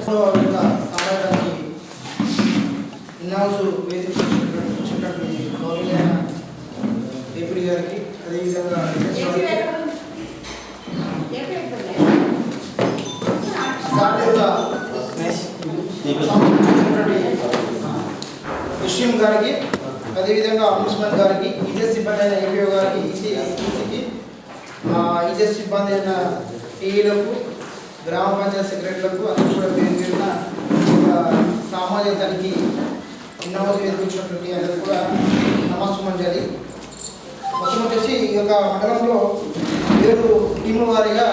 సమాజానికి ఇన్హౌస్ వేదికటువంటి గౌరవనీయ ఏపీ గారికి అదేవిధంగా విషయం గారికి అదేవిధంగా అంబుడ్స్మన్ గారికి ఈజెస్ సిబ్బంది అయిన ఏపీఓ గారికి ఈసీకి ఈజెస్ సిబ్బంది అయిన టీఈలకు గ్రామ పంచాయతీ సెక్రటరీలకు అందరూ కూడా పేరు పేరున సామాజిక తనిఖీ ఇన్నోవేషన్ వేదికటువంటి అందరూ కూడా నమస్సుమంజలి. మొత్తం వచ్చేసి ఈ యొక్క మండలంలో 7 టీముల వారీగా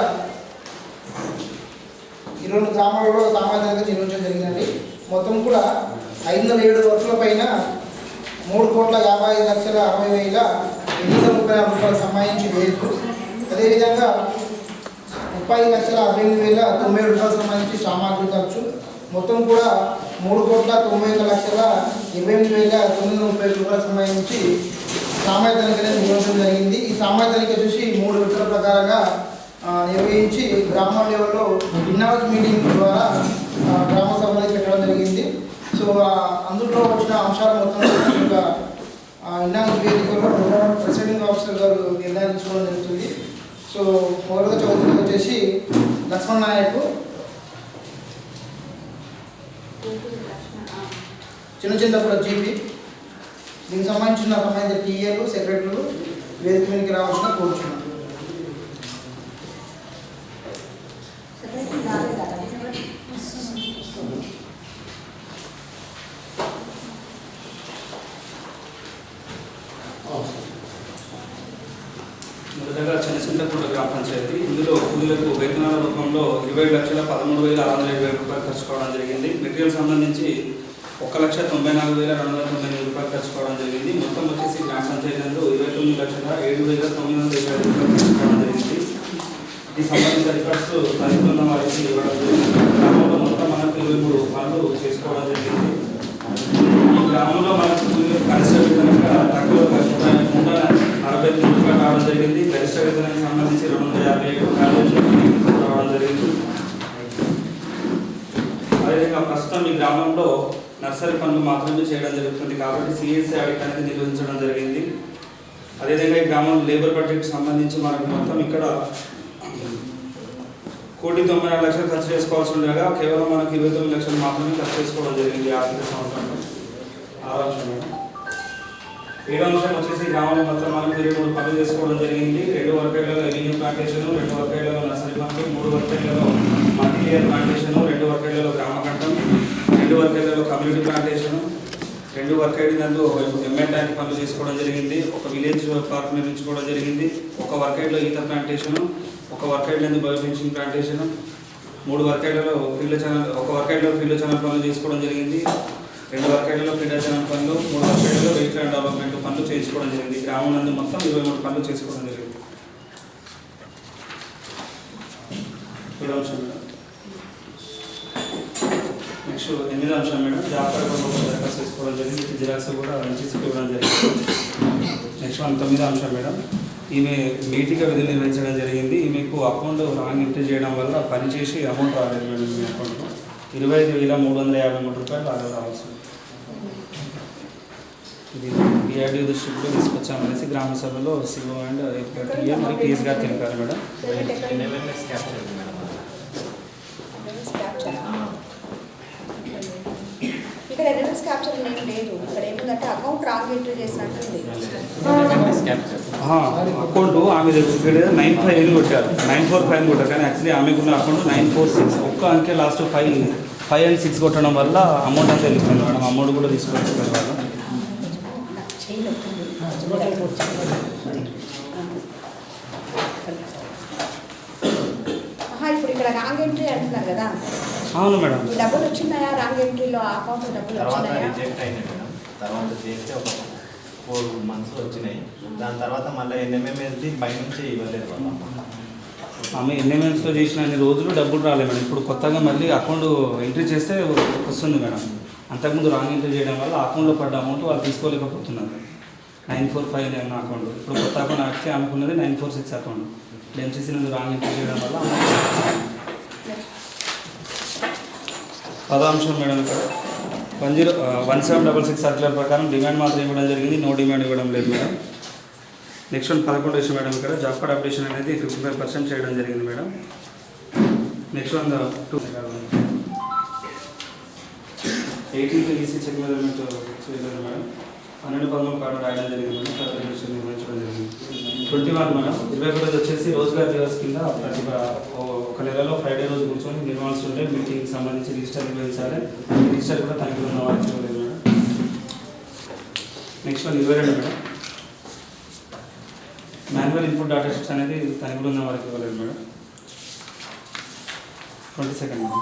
22 గ్రామాలలో సామాజిక నిర్వహించడం జరిగిందండి. మొత్తం కూడా 507 వర్షాల పైన 3,55,60,834 రూపాయలు సంబంధించి వేయచ్చు. అదేవిధంగా 30,68,90,090 రూపాయలు సంబంధించి సామాగ్రి ఖర్చు మొత్తం కూడా 3,91,28,930 రూపాయలు సంబంధించి సామాజిక తనిఖీ నిర్వహించడం జరిగింది. ఈ సామాజిక తనిఖీ వచ్చేసి 3 విడతల ప్రకారంగా నిర్వహించి గ్రామ లెవెల్లో ఇన్హౌస్ మీటింగ్ ద్వారా గ్రామ సభలు పెట్టడం జరిగింది. సో అందులో వచ్చిన అంశాలు మొత్తం ఇన్హౌస్ వేదికలో ప్రెసిడెంట్ ఆఫీసర్ గారు నిర్ణయం తీసుకోవడం జరుగుతుంది. సో మొదలుగా చదువుతుంది వచ్చేసి లక్ష్మణ్ నాయక్, చిన్నప్పుడు జీపీ, దీనికి సంబంధించిన టీఏలు సెక్రటరీలు వేదిక మీదకి రావాల్సిన కోరుచున్నాను. మొదటగా చిన్నచింతపూట గ్రామ పంచాయతీ ఇందులో కూలీలకు వేతనాల రూపంలో 20,13,607 రూపాయలు ఖర్చు కావడం జరిగింది. మెటీరియల్ సంబంధించి 1,94,299 రూపాయలు ఖర్చు కావడం జరిగింది. మొత్తం వచ్చేసి గ్రామ పంచాయతీలో 29,07,925 రూపాయలు ఖర్చు కావడం జరిగింది. ఈ సంబంధిత రికార్డ్స్ తనిఖీల వారికి ఇవ్వడం జరిగింది. గ్రామంలో మొత్తం మనకు 23 పనులు చేసుకోవడం జరిగింది. ఈ గ్రామంలో మనకు కనిష్ట వేతనంగా తక్కువ 349 రూపాయలు రావడం జరిగింది. గరిష్ట వేతనానికి సంబంధించి 257 రావడం జరిగింది. అదేవిధంగా ప్రస్తుతం ఈ గ్రామంలో నర్సరీ పనులు మాత్రమే చేయడం జరుగుతుంది కాబట్టి సిఎస్సి ఆడిట్ అనేది నిర్వహించడం జరిగింది. అదేవిధంగా ఈ గ్రామంలో లేబర్ బడ్జెట్కి సంబంధించి మనకు మొత్తం ఇక్కడ 1,94,00,000 ఖర్చు చేసుకోవాల్సి ఉండగా కేవలం మనకు 29 లక్షలు మాత్రమే ఖర్చు చేసుకోవడం జరిగింది ఆర్థిక సంవత్సరంలో. 6వ అంశం. 7వ అంశం వచ్చేసి గ్రామంలో మొత్తం మనకు 23 పనులు చేసుకోవడం జరిగింది. 2 వర్కేళ్లలో రెవెన్యూ ప్లాంటేషన్, 2 వర్కేళ్లలో నర్సరీ పనులు, 3 వర్కేళ్లలో మల్టీలేయర్ ప్లాంటేషన్, 2 వర్కేళ్లలో గ్రామకంఠం, 2 వర్కేళ్లలో కమ్యూనిటీ ప్లాంటేషన్, 2 వర్కేళ్ల నందు ఎంఎల్ ట్యాంక్ పనులు చేసుకోవడం జరిగింది. 1 విలేజ్ పార్క్ నిర్మించుకోవడం జరిగింది. 1 వర్కేళ్లో ఈత ప్లాంటేషన్, 1 వర్కేళ్ల నందు బయో ఫెన్సింగ్ ప్లాంటేషన్, 3 వర్కేళ్లలో ఫీల్డ్ ఛానల్, 1 వర్కేళ్లలో ఫీల్డ్ ఛానల్ పనులు చేసుకోవడం జరిగింది. 2 వర్కేళ్లలో ఫీల్డ్ ఛానల్ పనులు, 3 వర్కేళ్లలో వెయిట్ ల్యాండ్ డెవలప్మెంట్ పనులు చేసుకోవడం జరిగింది. గ్రామం నందు మొత్తం 23 పనులు చేసుకోవడం జరిగింది. నెక్స్ట్ 8వ అంశం మేడం, జాబ్ కార్డు దరఖాస్తు చేసుకోవడం జరిగింది. జిరాక్స్ కూడా ఎన్సీసీకి ఇవ్వడం జరిగింది. నెక్స్ట్ 9వ అంశం మేడం, ఈమె మీటిగా విధులు నిర్వహించడం జరిగింది. ఈమెకు అకౌంట్ రాంగ్ ఎంట్రీ చేయడం వల్ల పనిచేసి అమౌంట్ రాలేదు మేడం. మీ అకౌంట్లో 25,353 రూపాయలు రావాల్సి ఉంది. ఇది బీఆర్డీ దృష్టికి కూడా తీసుకొచ్చామనేసి గ్రామ సభలో సిఓ అండ్ టీఏ మరియు టీఎస్ గారు తెలిపారు మేడం. ఇక్కడ ఎవిడెన్స్ క్యాప్చర్ ఏం లేదు. ఇక్కడ ఏముందంటే అకౌంట్ రాంగ్ ఎంట్రీ చేసినట్టుంది. అకౌంట్ ఆమె ఇక్కడ 95 కొట్టారు, 945 కొట్టారు. కానీ యాక్చువల్లీ ఆమెకున్న అకౌంట్ 946. ఒక్క అంకె లాస్ట్ 5 and 6 కొట్టడం వల్ల అమౌంట్ అంతా వెళ్ళిపోయింది మేడం. అమౌంట్ కూడా తీసుకోవచ్చు వాళ్ళు. ఇప్పుడు ఇక్కడ రాంగ్ ఎంట్రీ అంటున్నారు కదా. అవును మేడం. డబ్బులు వచ్చినాయా రాంగ్ ఎంట్రీలో? అకౌంట్ డబ్బులు వచ్చినాయా? తర్వాత చేస్తే ఒక 4 months వచ్చినాయి. దాని తర్వాత మళ్ళీ ఎన్ఎంఎంఎస్ది పైనుంచి ఇవ్వలేదు వాళ్ళ. ఆమె ఎన్ఎంఎంస్లో చేసిన అన్ని రోజులు డబ్బులు రాలేదు మేడం. ఇప్పుడు కొత్తగా మళ్ళీ అకౌంట్ ఎంట్రీ చేస్తే వస్తుంది మేడం. అంతకుముందు రాంగ్ ఎంట్రీ చేయడం వల్ల అకౌంట్లో పడ్డ అమౌంట్ వాళ్ళు తీసుకోలేకపోతున్నారు. 945 అన్న అకౌంట్, ఇప్పుడు కొత్త అకౌంట్ వచ్చి ఆమెకున్నది 946 అకౌంట్. ఎంసీసీ నుండి రాంగ్ ఎంట్రీ చేయడం వల్ల పదాంశం మేడం ఇక్కడ 1766 సర్క్యులర్ ప్రకారం డిమాండ్ మాత్రం ఇవ్వడం జరిగింది, నో డిమాండ్ ఇవ్వడం లేదు మేడం. నెక్స్ట్ 11 విషయం మేడం ఇక్కడ జాబ్ కార్డ్ అప్డేషన్ అనేది 55% చేయడం జరిగింది madam. Next 18 EC check measurement చేయలేదు మేడం. 12-13 కార్డు రాయడం జరిగింది మేడం. సర్టిఫికేషన్ నిర్వహించడం జరిగింది. 21 మేడం 21 వచ్చేసి రోజుగార్ దివస్ కింద ప్రతి ఒక నెలలో ఫ్రైడే రోజు కూర్చొని నిర్వహించి ఉంటే మీటింగ్కి సంబంధించి రిజిస్టర్ నిర్వహించాలి. రిజిస్టర్ కూడా తనిఖీలు ఉన్న వారికి ఇవ్వలేదు madam. Next 22 madam manual input data sheets అనేది తనిఖీలు ఉన్న వారికి ఇవ్వలేదు మేడం. 22 మేడం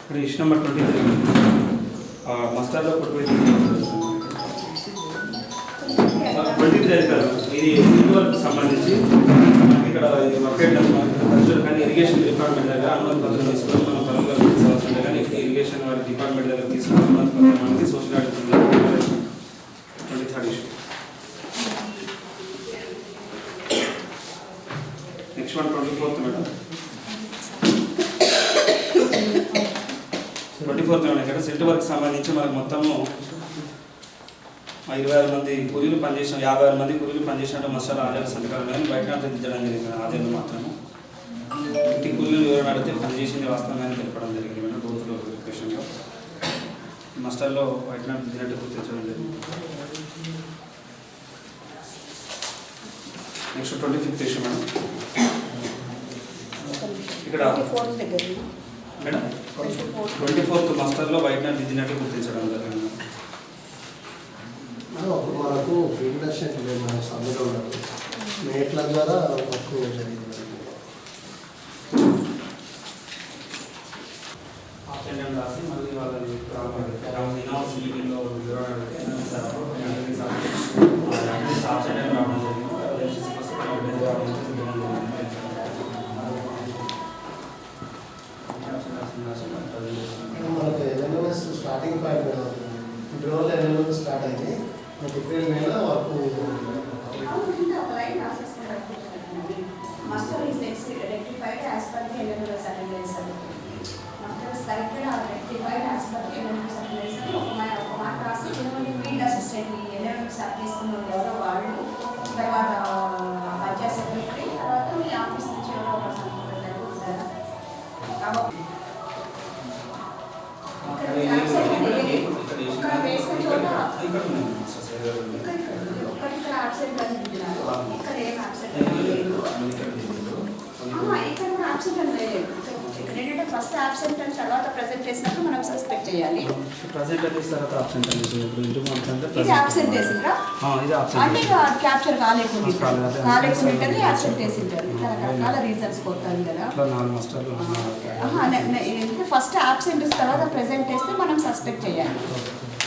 ఇక్కడ ఇష్యూ నెంబర్ 23 మస్టర్లో 23 కాదు, ఇది వర్క్ సంబంధించి ఇక్కడ కల్చర్ కానీ ఇరిగేషన్ డిపార్ట్మెంట్ దగ్గర అనుమతి పత్రం తీసుకొని మనం పనులు అవసరం కానీ ఇరిగేషన్ వారి డిపార్ట్మెంట్ దగ్గర తీసుకుని అనుమతి పత్రం మనకి social audit 23rd issue. Next 24th madam 24th madam ఇక్కడ సెట్ వర్క్ సంబంధించి మనకు మొత్తము 26 మంది కూలీలు పనిచేసిన 56 మంది కూలీలు పనిచేసినట్టు మసాలా ఆదాయ సంతకాలు కానీ బయట దిద్దడం జరిగింది. ఆదాయాలు మాత్రము ఇంటి కూలీలు ఎవరు అడిగితే పనిచేసింది వాస్తవంగా తెలపడం జరిగింది మేడం. రోజులో వెరిఫికేషన్లో మస్టర్లో బయట దిద్దినట్టు గుర్తించడం జరిగింది. నెక్స్ట్ 25th ఇష్యూ మేడం ఇక్కడ మేడం 24th మస్టర్లో బయట దిద్దినట్టు గుర్తించడం జరిగింది. మనకు ఇండక్షన్ మన సభలో ఉన్నారు మేట్ల ద్వారా వర్క్ జరిగింది. అటెండెంట్ రాసి మళ్ళీ వాళ్ళని ఇన్హౌస్ మీటింగ్లో రావడం జరిగింది. మనకు ఎల్ఎంఎస్ స్టార్టింగ్ పాయింట్ ఫిబ్రవరిలో ఎల్ఎంఎస్ స్టార్ట్ అయింది. మనకి ఏప్రిల్ నెల work Master is rectified as per the LMS attendance. Master is corrected or rectified as per the LMS attendance. ఒక మాట రాసి కొంతమంది ఫీల్డ్ అసిస్టెంట్ LMS తీసుకున్న ఎవరో వాళ్ళు తర్వాత పంచాయత్ సెక్రటరీ తర్వాత మీ ఆఫీస్ నుంచి ఎవరో ఒక సంబంధించారు కాబట్టి ఇక్కడ వేసిన చోట ఇక్కడ absent అని చెప్తున్నారు. ఇక్కడ ఏం absent అని లేదు. ఇక్కడ కూడా absent అని లేదు. ఇక్కడ ఏంటంటే ఫస్ట్ absent అని తర్వాత ప్రెజెంట్ చేసినప్పుడు మనం సస్పెక్ట్ చేయాలి. ప్రెజెంట్ చేసిన తర్వాత absent అని ఇప్పుడు ఇంటి మాత్రం ఇది absent చేసిండ్రా? ఇది absent అంటే క్యాప్చర్ కాలేకుండా absent చేసింటారు. రకరకాల రీజన్స్ కొట్టాలి కదా. ఫస్ట్ absent తర్వాత ప్రెజెంట్ చేస్తే మనం సస్పెక్ట్ చేయాలి.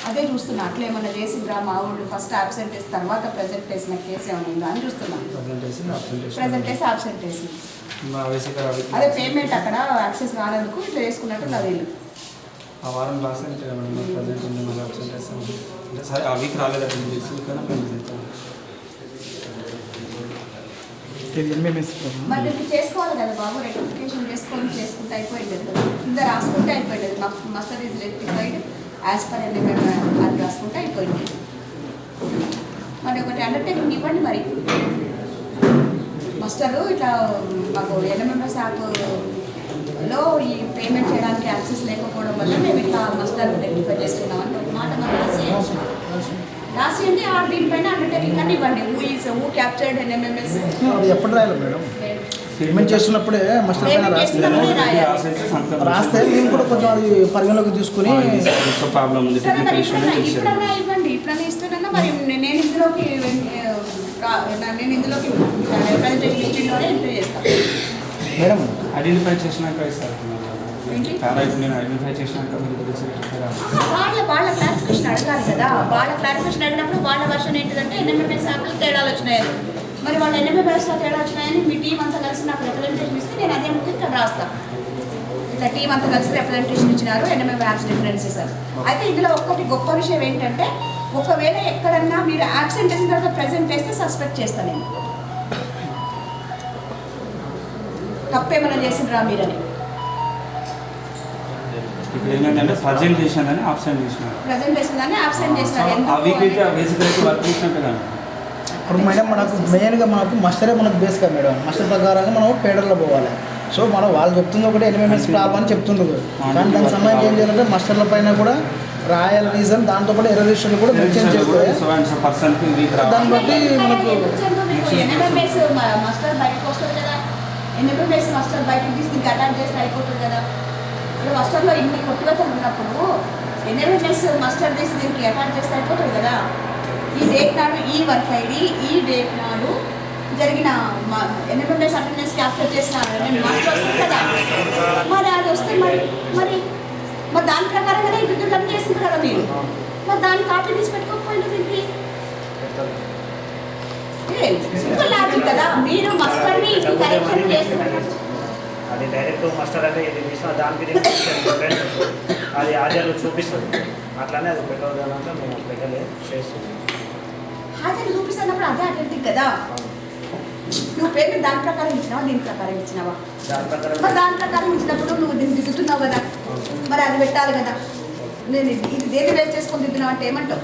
అదే చూస్తున్నా అట్లా ఏమన్నా చేసిండ్రా మా ఊళ్ళు ఫస్ట్ absent చేసిన తర్వాత ప్రెజెంట్ చేసిన కేసు ఏమైనా ఉందా అని చూస్తున్నాను. ప్రెజెంట్ చేసి absent చేసి అదే పేమెంట్ అక్కడ యాక్సెస్ కానందుకు ఇట్లా చేసుకున్నట్టు నా వీళ్ళు ఆ వారం లాస్ అంటే ప్రజెంట్ ఉంది మళ్ళీ absent చేస్తాం అంటే సరే ఆ వీక్ రాలేదంటే మరి చేసుకోవాలి కదా బాబు. రెక్టిఫికేషన్ చేసుకుంటే అయిపోయింది కదా. కింద రాసుకుంటే అయిపోయింది. Muster is rectified as per LMM అని రాసుకుంటే అయిపోయింది. మరి ఒకటి అండర్టేకింగ్ ఇవ్వండి. మరి మస్టరు ఇట్లా మాకు ఎల్ఎంఎంఎస్ యాప్లో ఈ పేమెంట్ చేయడానికి యాక్సెస్ లేకపోవడం వల్ల మేము ఇట్లా మస్టర్ రెక్టిఫై చేసుకున్నామని ఒక మాట మనం రాసి అంటే ఆ దీనిపైన అండర్టేకింగ్ అని ఇవ్వండి. హూ క్యాప్చర్డ్ ఎల్ఎంఎంఎస్ ఎప్పుడు రాయాలి మేడం? పేమెంట్ చేస్తున్నప్పుడే మస్టర్ పైన రాస్తే మేము కూడా కొంచెం అది పరిగణలోకి తీసుకుని ప్రాబ్లం ఉంది ఇప్పుడన్నా ఇవ్వండి. ఇప్పుడన్నా ఇస్తేనన్నా మరి నేను ఇందులోకి రిప్రజెంటేషన్ ఇచ్చిండోనే ఎంట్రీ చేస్తాను మేడం. ఐడెంటిఫై చేసినాక ఇస్తారు. నేను ఐడెంటిఫై చేసినాక వాళ్ళ క్లారిఫికేషన్ అడగాలి కదా. వాళ్ళ క్లారిఫికేషన్ అడిగినప్పుడు వాళ్ళ వర్షన్ ఏంటిదంటే ఎన్ఎంఎంఎస్ యాప్లో తేడాలు వచ్చినాయి. మరి వాళ్ళు ఎన్ఎంఎంఎస్లో తేడా వచ్చినాయని మీ టీం అంతా కలిసి నాకు రిప్రజెంటేషన్ ఇస్తే నేను అదే ముఖ్యం ఇక్కడ రాస్తాను. ఇట్లా టీం అంతా కలిసి రిప్రజెంటేషన్ ఇచ్చినారు ఎన్ఎంఎం యాప్స్ డిఫరెన్సెస్ అని. అయితే ఇందులో ఒక్కటి గొప్ప విషయం ఏంటంటే ఒకవేళ ఎక్కడన్నా మీరు యాబ్సెంట్ చేసిన తర్వాత ప్రెజెంట్ చేస్తే సస్పెక్ట్ చేస్తాను నేను. తప్పేమైనా చేసిండ్రా మీరని. ఇప్పుడు ఏంటంటే ప్రజెంట్ చేసినదని ఆబ్సెంట్ చేసినారు. ప్రజెంట్ చేసిందని యాబ్సెంట్ చేసినారు. ఆ వీక్ అయితే బేసిక్గా వర్క్ చేసినట్టు కానీ ఇప్పుడు మేడం మనకు మెయిన్గా మనకు మస్టరే మనకు బేస్ కదా మేడం. మస్టర్ ప్రకారంగా మనం పేడర్లో పోవాలి. సో మనం వాళ్ళు చెప్తుంది ఒకటి ఎన్ఎంఎస్ ప్రాబ్లం అని చెప్తుండ్రు. కానీ దానికి సంబంధించి ఏం చేయాలంటే మస్టర్ల పైన కూడా రాయల్ రీజన్, దాంతోపాటు ఎర్రరిస్టర్లు కూడా మెన్షన్ చేస్తే దాన్ని బట్టి మనకు ఎన్ఎంఎస్ మాస్టర్ బయటకు వస్తుంది కదా. ఎన్ఎంఎస్ మాస్టర్ బయటకు తీసి దీనికి అటాక్ చేస్తే అయిపోతుంది కదా. ఇప్పుడు మాస్టర్లో ఇన్ని కొట్టువేతలు ఉన్నప్పుడు ఎన్ఎంఎస్ మాస్టర్ తీసి దీనికి అటాక్ చేస్తే అయిపోతుంది కదా. ఈ డేట్ నాడు ఈ వర్క్ ఐడి, ఈ డేట్ నాడు జరిగిన ఎన్ఎంఎస్ అటెండెన్స్ క్యాప్చర్ చేసిన మాస్టర్ వస్తుంది కదా. మరి అది వస్తే మరి దాని ప్రకారంగానే ఇంటి రన్ చేస్తుంది కదా మీరు. మరి దాన్ని కాపీ తీసి పెట్టుకోకపోయింది దీనికి సింపుల్ లాజిక్ కదా. మీరు మస్టర్ని కరెక్షన్ చేస్తున్నారు. అది డైరెక్ట్ మాస్టర్ అంటే ఇది తీసిన దానికి అది ఆర్డర్లు చూపిస్తుంది. అట్లానే అది పెట్టవద్దానంటే మేము పెట్టలేదు చేస్తున్నాం. హాజరు చూపిస్తున్నప్పుడు అదే అటెంటిక్ కదా. నువ్వు పేమెంట్ దాని ప్రకారం ఇచ్చినావా, దీని ప్రకారం ఇచ్చినావా? మరి దాని ప్రకారం ఇచ్చినప్పుడు నువ్వు దీన్ని దిద్దుతున్నావు కదా. మరి అది పెట్టాలి కదా. నేను ఇది దేని వేస్ట్ చేసుకొని దిద్దున్నావు అంటే ఏమంటావు?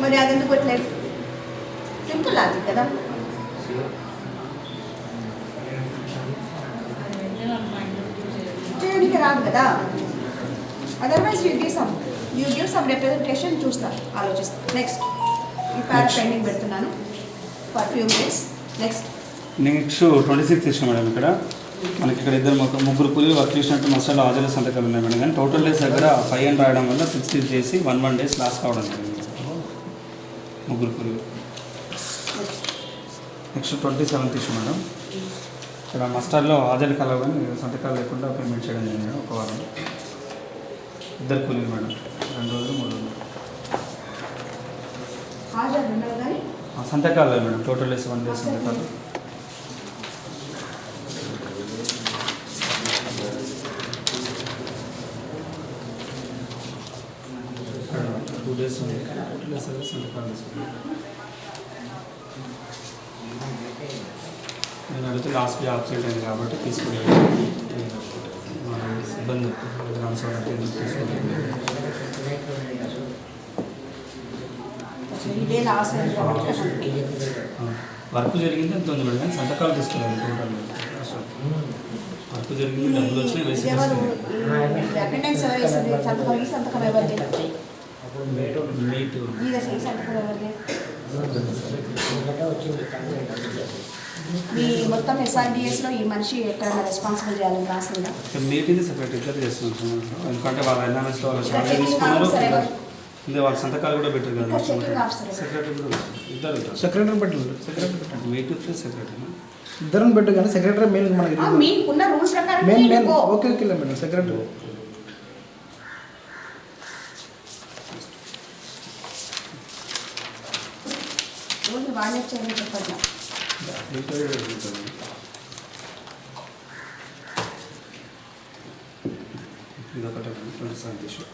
మరి అది ఎందుకు పెట్టలేదు? సింపుల్ లాజిక్ కదా. చేయడానికి రాదు కదా. Otherwise you give some representation. చూస్తాను, ఆలోచిస్తాను. నెక్స్ట్ ఈ ప్యాడ్ పెండింగ్ పెడుతున్నాను ఫర్ ఫ్యూ మినిట్స్. నెక్స్ట్ 26 ఇష్టం మేడం. ఇక్కడ మనకి ఇక్కడ ముగ్గురు కూలీలు వర్క్ చేసినట్టు మసాలా హాజరు సంతకాలు ఉన్నాయి మేడం. కానీ టోటల్ డేస్ దగ్గర 5 అని రాయడం వల్ల 60 చేసి 1 డేస్ లాస్ కావడం జరిగింది ముగ్గురు కూలీలు. నెక్స్ట్ 27 ఇష్టం మేడం. ఇక్కడ మస్టర్లో హాజరు కలవని సంతకాలు లేకుండా పేమెంట్ చేయడం జరిగింది. ఒక వారం 2 కూలీలు మేడం. 2 రోజులు 3 రోజులు సంతకాలు మేడం. టోటల్ డేస్ 1 డేస్ సంతకాలు. నేను అడిగితే లాస్ట్ డే ఆబ్సెంట్ అయింది కాబట్టి తీసుకోలేదు. ఇబ్బంది వర్క్ జరిగింది ఎంత ఉంది మేడం. సంతకాలు తీసుకోలేదు. టోటల్ వర్క్ జరిగింది, డబ్బులు వచ్చినాయి, వేసి మీ మొత్తం SRDSలో ఈ మనిషి ఎక్కడైనా రెస్పాన్సిబుల్ చేయాలని రాసిందా? మీటింగ్ సెపరేట్ ఇద్దరు చేస్తున్నాం. ఎందుకంటే వాళ్ళ ఎన్ఆర్ఎస్లో వాళ్ళు స్టార్ట్ చేసుకున్నారు. వాళ్ళ సంతకాలు కూడా పెట్టారు కదా. సెక్రటరీ కూడా ఇద్దరు సెక్రటరీ పెట్టలేదు. సెక్రటరీ పెట్టండి. మీటింగ్ సెక్రటరీ ఇద్దరం పెట్టు కానీ సెక్రటరీ మెయిన్ మనకి మీకున్న రూల్స్ ప్రకారం మెయిన్ ఓకే మేడం. సెక్రటరీ రోజు వాళ్ళే చేయాలని చెప్పట్లా. ఇదొకటి 27 ఇష్యూ.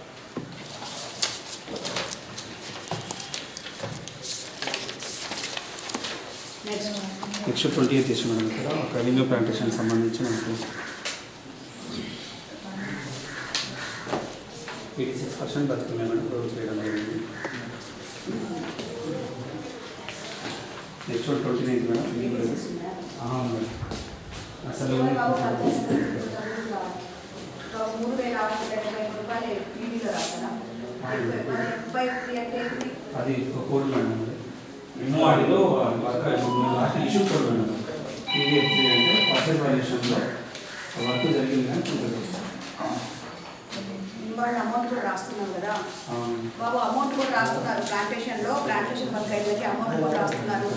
Next 28 issue madam. ఇక్కడ రెవెన్యూ ప్లాంటేషన్ సంబంధించి మనకు 86% బతుకున్నాయి మేడం. రోజు చేయడం జరిగింది. Next 29 madam. మేడం అసలు 3,675 రూపాయలు టీవీలో రాస్తారా? అది ఒక కోడ్ మేడం. వాడిలో work issue code madam. TVFC అంటే పర్సెంట్ వాల్యుయేషన్లో వర్క్ జరిగింది కానీ వాళ్ళు అమౌంట్ కూడా రాస్తున్నారు కదా బాబు. అమౌంట్ కూడా రాస్తున్నారు. ప్లాంటేషన్ వర్క్ అయితే అమౌంట్ కూడా రాస్తున్నారు.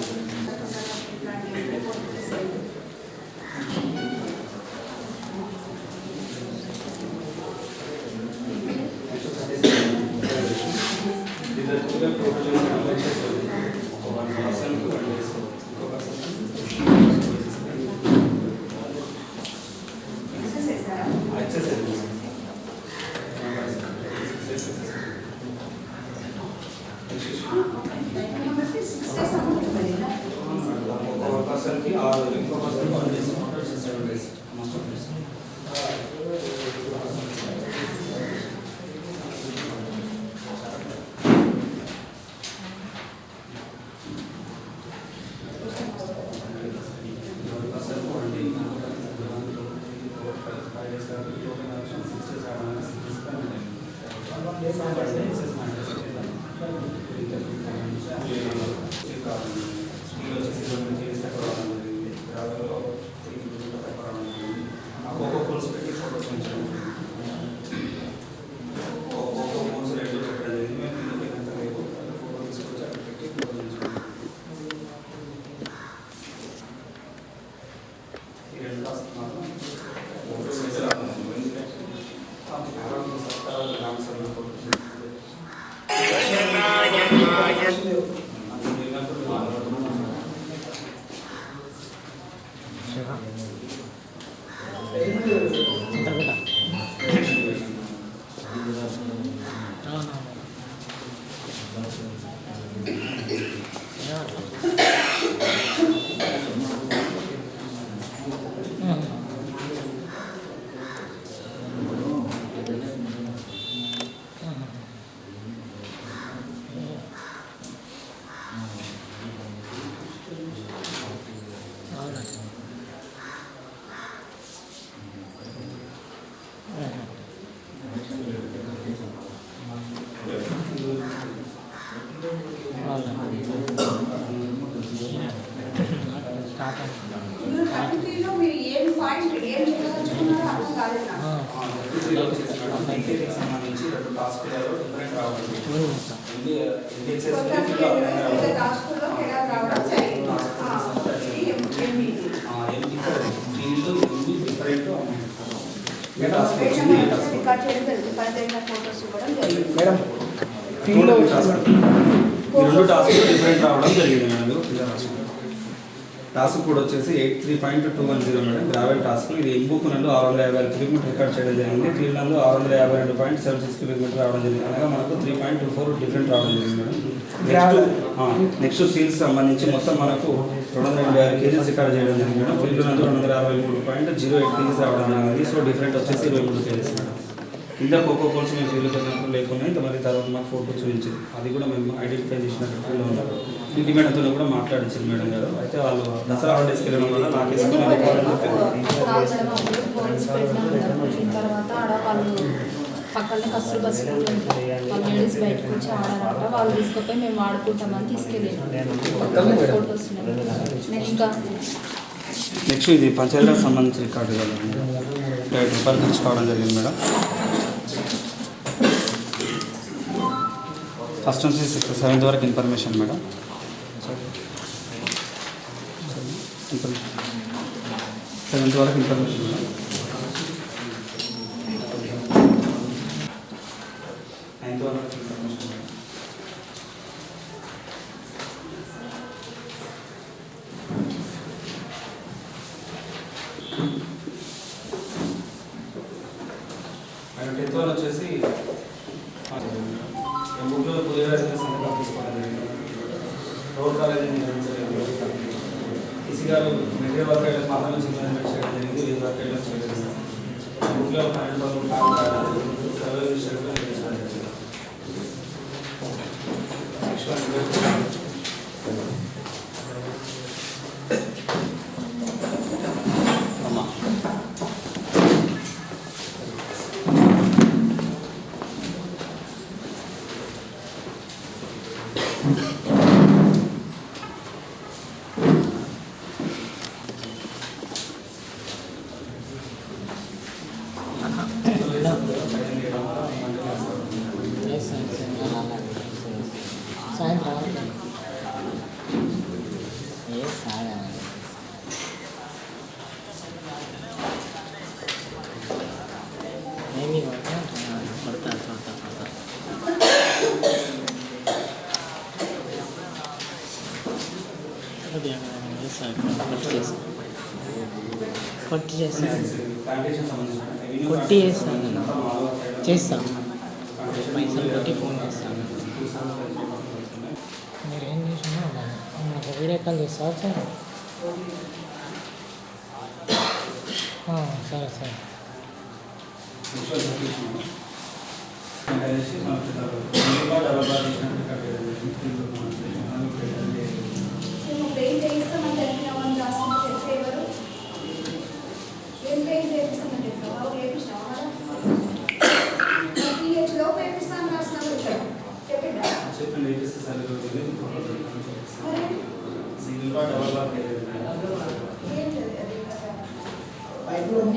మీరు 33లో మీరు ఏం పాయింట్ ఏం చెప్పదలుచుకున్నారో అర్థం కాలేదు నాకు. సంబంధించి 2 టాస్క్లలో డిఫరెంట్ రావడం కొత్త టాస్కుల్లో ఎలా రావడం జరిగింది. రికార్డ్ చేయడం జరిగింది. 15 ఫోటోస్ ఇవ్వడం జరిగింది. మేడం ఈ 2 టాస్క్లు డిఫరెంట్ రావడం జరిగింది మేడం. టాస్క్ కూడా వచ్చేసి 83.210 మేడం గ్రావెల్ టాస్క్. ఇది ఇంబుక్ నందు 650 కిలోమీటర్ రికార్డ్ చేయడం జరిగింది. ఫీల్డ్ నందు 652.76 కిలోమీటర్ రావడం జరిగింది. అనగా మనకు 3.24 డిఫరెంట్ రావడం జరిగింది మేడం. నెక్స్ట్ సీల్స్ సంబంధించి మొత్తం మనకు 286 కేజీస్ రికార్డ్ చేయడం జరిగింది మేడం. ఫీల్డ్ నందు 263.08 కేజీస్ రావడం జరిగింది. సో డిఫరెంట్ వచ్చేసి 23 కేజీస్ మేడం. కింద కోకో కోల్స్ మేము ఫీల్డ్ కొన్నప్పుడు లేకున్నాయి. మరి తర్వాత మాకు ఫోటో చూపించింది. అది కూడా మేము ఐడెంటిఫై చేసిన ఫీల్డ్లో ఉన్నారు. ఇంటి మేడంతో కూడా మాట్లాడించింది మేడం గారు. అయితే వాళ్ళు దసరా హాలిడేస్కి వెళ్ళడం వల్ల నాకు తర్వాత ఆడ వాళ్ళు పక్కనే కసురు బస్సు వాళ్ళ లేడీస్ బయటకు వచ్చి ఆడారంట. వాళ్ళు తీసుకుపోయి మేము ఆడుకుంటామని తీసుకెళ్ళాము. ఫోటోస్ ఇంకా నెక్స్ట్ ఇది పంచాయతీరాజ్ సంబంధించిన రికార్డు కదా 5 రూపాయలు ఖర్చు కావడం జరిగింది మేడం. ఫస్ట్ నుంచి 7th వరకు ఇన్ఫర్మేషన్ మేడం. 7th వరకు ఇన్ఫర్మేషన్ మేడం. 9th వరకు ఇన్ఫర్మేషన్ మేడం. అండ్ 10th వరకు వచ్చేసి బుక్లో పులిహోర సందర్భంగా తీసుకోవడం జరిగింది. రోడ్ కాలేజీ నిర్వహించలేదు. ఈసీ గారు మెటీరియల్ వర్క్ అయితే మాత్రమే ఇంప్లిమెంట్ చేయడం జరిగింది. ఈ వర్క్ అయితే చేయలేదు. బుక్లో 12 సర్వే విషయంలో నిర్వహించడం జరిగింది. కొట్టి చేస్తాను ప్లాంటేషన్ సంబంధించిన కొట్టి చేస్తాను పైసలు కొట్టి ఫోన్ చేస్తాను. మీరు ఏం చేసినా నాకు వీడియో కాల్ చేస్తావా సార్? సరే సరే పెయింట్ వేయిస్తామని తెలిపినామని రాసిన తెలిసేవారు ఏం పెయింట్ వేపిస్తామని చెప్పినావు వాళ్ళు వేపించినావా పిహెచ్లో వేపిస్తామని రాసినావు చెప్పిందా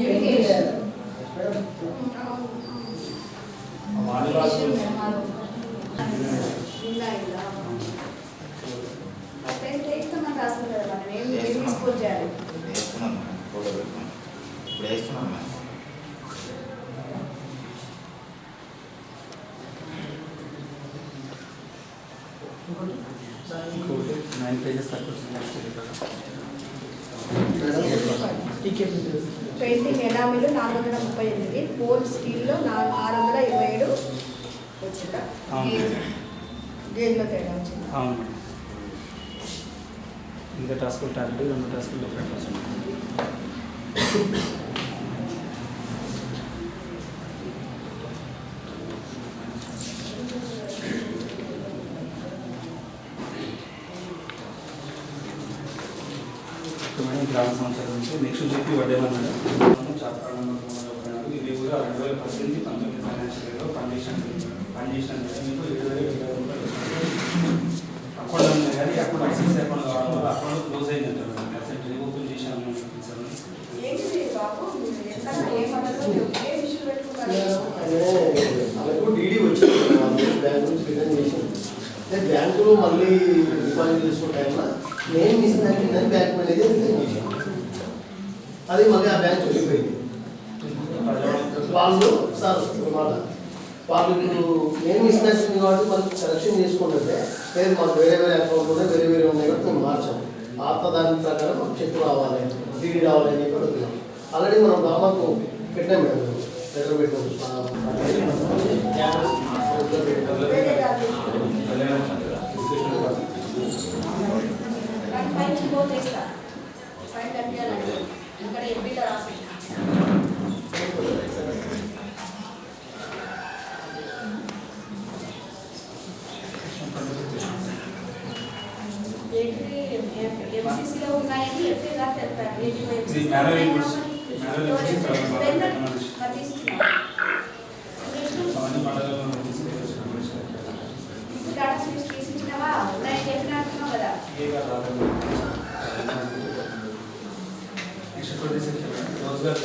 ఏం లేదు పెయింట్ వేయిస్తామని రాసింది కదా మనం ఏం తీసుకోవచ్చు చేయాలి. వేస్తున్నాం మేడం. ఫోటో పెట్టుకున్నాం. ఇప్పుడు వేస్తున్నాం మేడం. ఇంకోటి ఇంకోటి 9 pages తక్కువ వచ్చింది. పెయింటింగ్ ఎనామిలు 438, పోల్ స్టీల్లో 627 వచ్చిందా? గేజ్లో తేడా వచ్చింది. అవును. ఇంకా టాస్కులు టార్గెట్ 2 టాస్కులు డిఫరెంట్ వచ్చింది. గ్రామ సంవత్సరం నుంచి నెక్స్ట్ చెప్పి వడ్డేమన్నాడు ఇది కూడా 2018-19 ఫైనాన్షియల్ ఇయర్లో పనిచేసిన మీకు 7,000 రూపాయలు అకౌంట్ ఉంది కానీ అకౌంట్ ఎక్సెస్ అకౌంట్ కావడం వల్ల అకౌంట్ క్లోజ్ అయింది అంటారు. అసెంట్ రీఓపెన్ చేశాను సార్. ఏంటి బాబు ఎంత ఏమన్నదో ఏ ఇష్యూ పెట్టుకున్నారు? వాళ్ళకు డీడీ వచ్చింది, బ్యాంక్ నుంచి రిటర్న్ చేసింది. బ్యాంకులో మళ్ళీ డిపాజిట్ చేసుకున్న టైంలో నేను మిస్ అయిందని బ్యాంక్ మేనేజర్ రిటర్న్ చేశాను. అది మళ్ళీ ఆ బ్యాంక్ వెళ్ళిపోయింది. వాళ్ళు సార్ మాట వాళ్ళు ఇప్పుడు నేను మిస్ అయింది కాబట్టి మనకు కరెక్షన్ చేసుకుంటే లేదు మాకు వేరే వేరే అకౌంట్ ఉన్నాయి, వేరే వేరే ఉన్నాయి కాబట్టి మేము మార్చాము. పాత దాని ప్రకారం మాకు చెక్ రావాలి, డీడీ రావాలి అని చెప్పి అడుగుతున్నాం. ఆల్రెడీ మనం బాబాకు పెట్టాం మేము లెటర్ పెట్టాము. ఫైన్ పోతేస్తా ఫైన్ కట్టాలంటే ఇక్కడ ఎంపీలో రాసి ఎంసీసీలో ఉన్నాయని ఎఫ్ఐ గారు తెలిపారు. తీసిచ్చినావా ఉన్నాయని చెప్పినట్టున్నావు కదా. రోజుగారు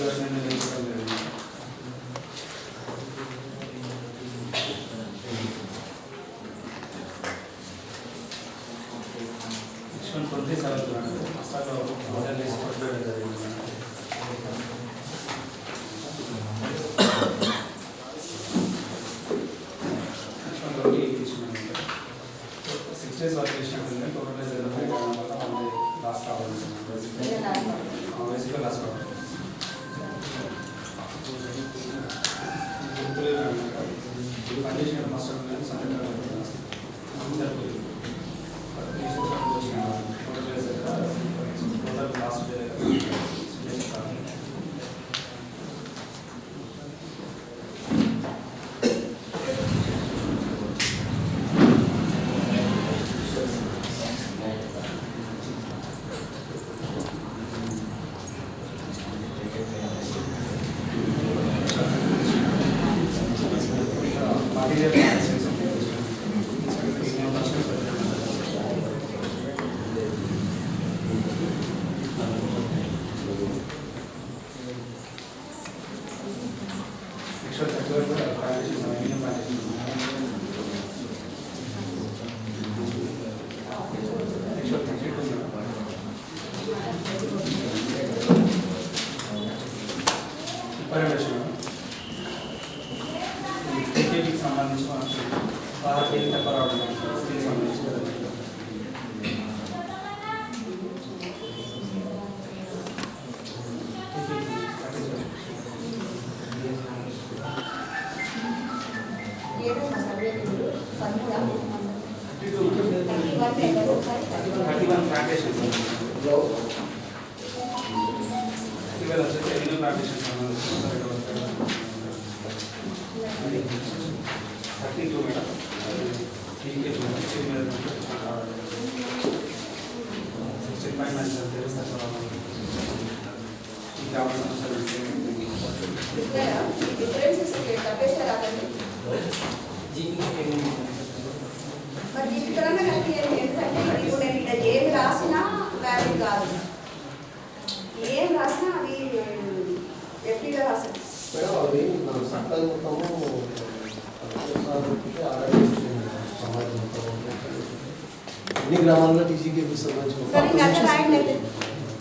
అన్ని గ్రామాల్లో టీజీకే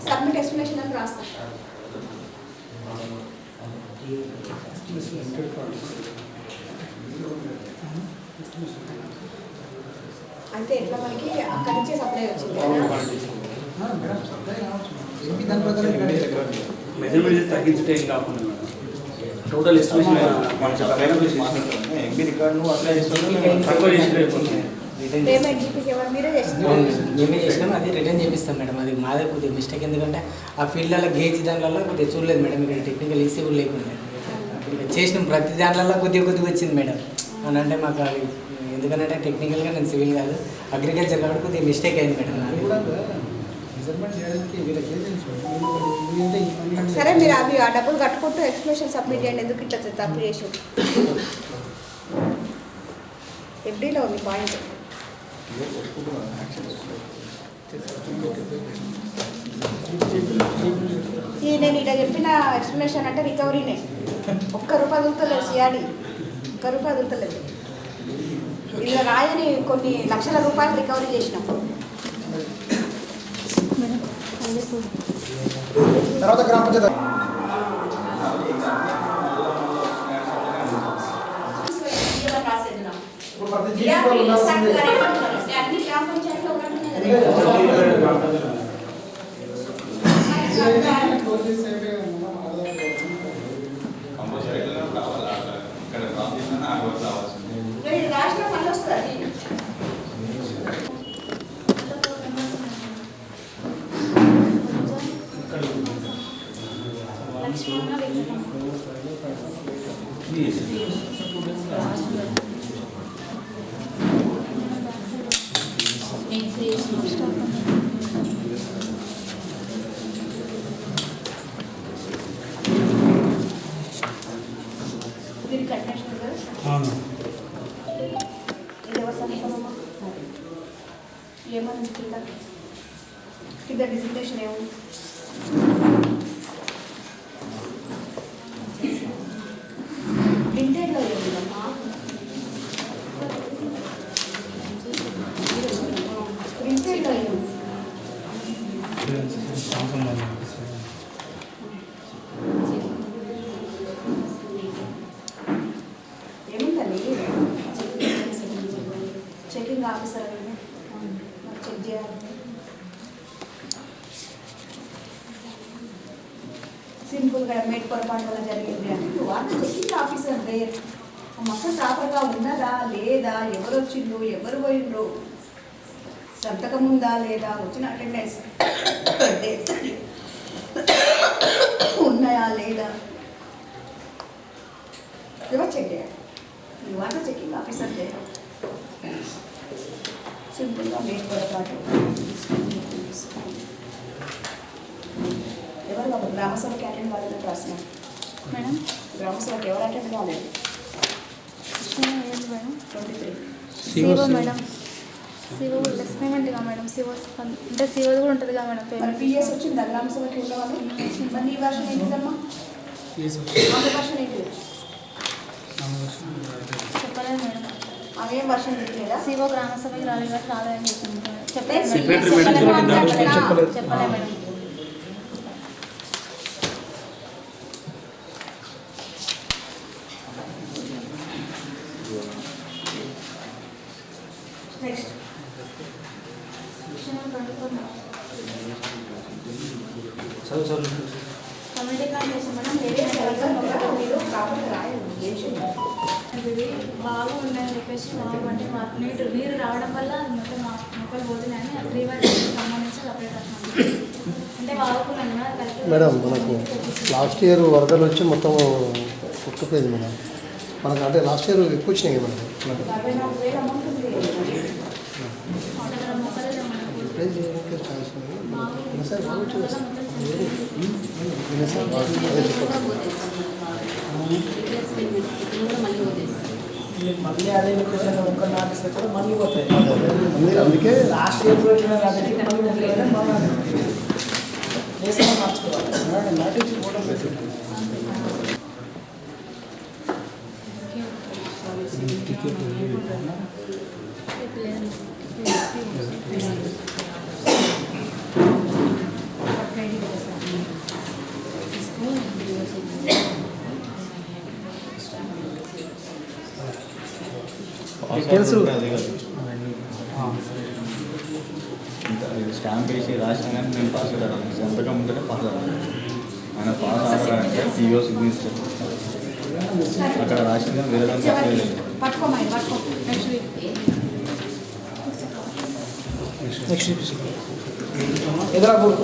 సబ్మిట్ ఎక్స్ప్లెనేషన్ అని రాస్తాం. అంటే ఎట్లా మనకి అక్కడి నుంచే సప్లై వచ్చింది దాని ప్రకారం మెజర్మెంట్స్ తగ్గించుటే ఏం కాకుండా madam total estimation MP record apply తక్కువ చేసి అయిపోతుంది. పేమెంట్ జీపీకి ఎవరు మీరే చేస్తున్నారు మేమే చేసినాం, అది రిటర్న్ చేపిస్తాం మేడం. అది మాదే కొద్దిగా మిస్టేక్, ఎందుకంటే ఆ ఫీల్డ్లలో గేజ్ దాంట్లో కొద్దిగా చూడలేదు మేడం. ఇక్కడ టెక్నికల్ ఇష్యూ లేకుండా చేసినాం, ప్రతి దాంట్లో కొద్దిగా వచ్చింది మేడం. అని అంటే మాకు అది ఎందుకంటే టెక్నికల్గా నేను సివిల్ కాదు, అగ్రికల్చర్ కాబట్టి కొద్దిగా మిస్టేక్ అయింది మేడం. సరే మీరు అవి ఆ డబ్బులు కట్టుకుంటూ ఎక్స్ప్లెనేషన్ సబ్మిట్ చేయండి. ఎందుకు ఇట్లా తప్పు చేసి ఎఫ్డీలో ఉంది పాయింట్. ఈ నేను ఇలా చెప్పిన ఎక్స్ప్లెనేషన్ అంటే రికవరీనే. ₹1 వదులుతలేదు సిఆర్డి, ₹1 వదులుతలేదు. ఇలా రాయని కొన్ని లక్షల రూపాయలు రికవరీ చేసినాం. తర్వాత గ్రామ పంచాయతీ ఇప్పుడు ప్రతి జీవితంలో ఉండాల్సిందే. అన్ని గ్రామ పంచాయతీలో ఉన్నట్టున్నాయి కదా. రాష్ట్రం మళ్ళీ వస్తుంది. మీరు కట్టినట్టు కదా. ఇది ఎవరు సంతకమమ్మా? ఏమని కింద కింద డిజిగ్నేషన్ ఏముంది? ప్రింటెడ్లో ఏముందమ్మా? ప్రింటెడ్లో ఏముంది? ఏముందండి? చెకింగ్ ఆఫీసర్ చెక్ చేయాలి. సింపుల్గా మేట్ పొరపాటు వల్ల జరిగింది అంటే వాళ్ళు చెకింగ్ ఆఫీసర్ దేర్ మొత్తం ప్రాపర్గా ఉన్నదా లేదా, ఎవరు వచ్చిండ్రు ఎవరు పోయిండ్రు, సంతకం ఉందా లేదా, వచ్చిన అటెండెన్స్ ఉన్నాయా లేదా, ఎవరు చెక్ చేయాలి. ఇవాళ చెకింగ్ ఆఫీసర్ దేర్ సింపుల్గా మేట్ పొరపాటు. ఎవరు బాబు గ్రామసభకి అటెండ్ కాలేదని రాసినారు మేడం. గ్రామసభకి ఎవరు అటెండ్ కాలేదు? Madam 23 CO madam. CO less పేమెంట్గా మేడం. సిఓ అంటే సిఓ కూడా ఉంటుందిగా మేడం మరి పేమెంట్. పిఎస్ వచ్చింది గ్రామసభకి ఉన్నవాళ్ళు. మరి నీ వర్షన్ ఏంటిదమ్మా? ఆమె వర్షన్ ఏంటిది? చెప్పలేదు మేడం. ఆమె ఏం వర్షన్ తెలియలేదా? సిఓ గ్రామ సభకి రాలేదు కాబట్టి రాలేదని చెప్పింది. చెప్పలేదు చెప్పలే మేడం. నెక్స్ట్ కమ్యూనిటీ ప్లాన్ చేసాం మేడం. మీరు ప్రాపర్గా రాయదు ఏం చేయాలి? ఇది బాగా ఉందని చెప్పేసి అంటే నీరు రావడం వల్ల మొత్తం మొక్కలు పోతున్నాయని 3 వాటికి సంబంధించి సపరేట్ అంటే వాడుకున్నాను మేడం. మనకు లాస్ట్ ఇయర్ వరదలు వచ్చి మొత్తం కుట్టుపోయింది మేడం. మనకు అంటే లాస్ట్ ఇయర్ ఎక్కువ వచ్చినాయి మేడం. 44,000 అమౌంట్ ఉంది. మళ్ళీ అదే లొకేషన్ ఒక్క నాటిస్తే కూడా మళ్ళీ పోతాయి. అందుకే లాస్ట్ ఇయర్ పెట్టిన కాబట్టి వేసిన మార్చుకోవాలి. నాటించి కూడా తెలుసు. స్టాంప్ వేసి రాసినా కానీ నేను పాస్ అయ్యాను. సంతకం ఉంటేనే పాస్ అవ్వాలి. ఆయన పాస్ అవ్వాలంటే CEO సిగ్నేచర్ అక్కడ రాసిన వేరే దానికి అప్లై లేదు. ఎదురాపూర్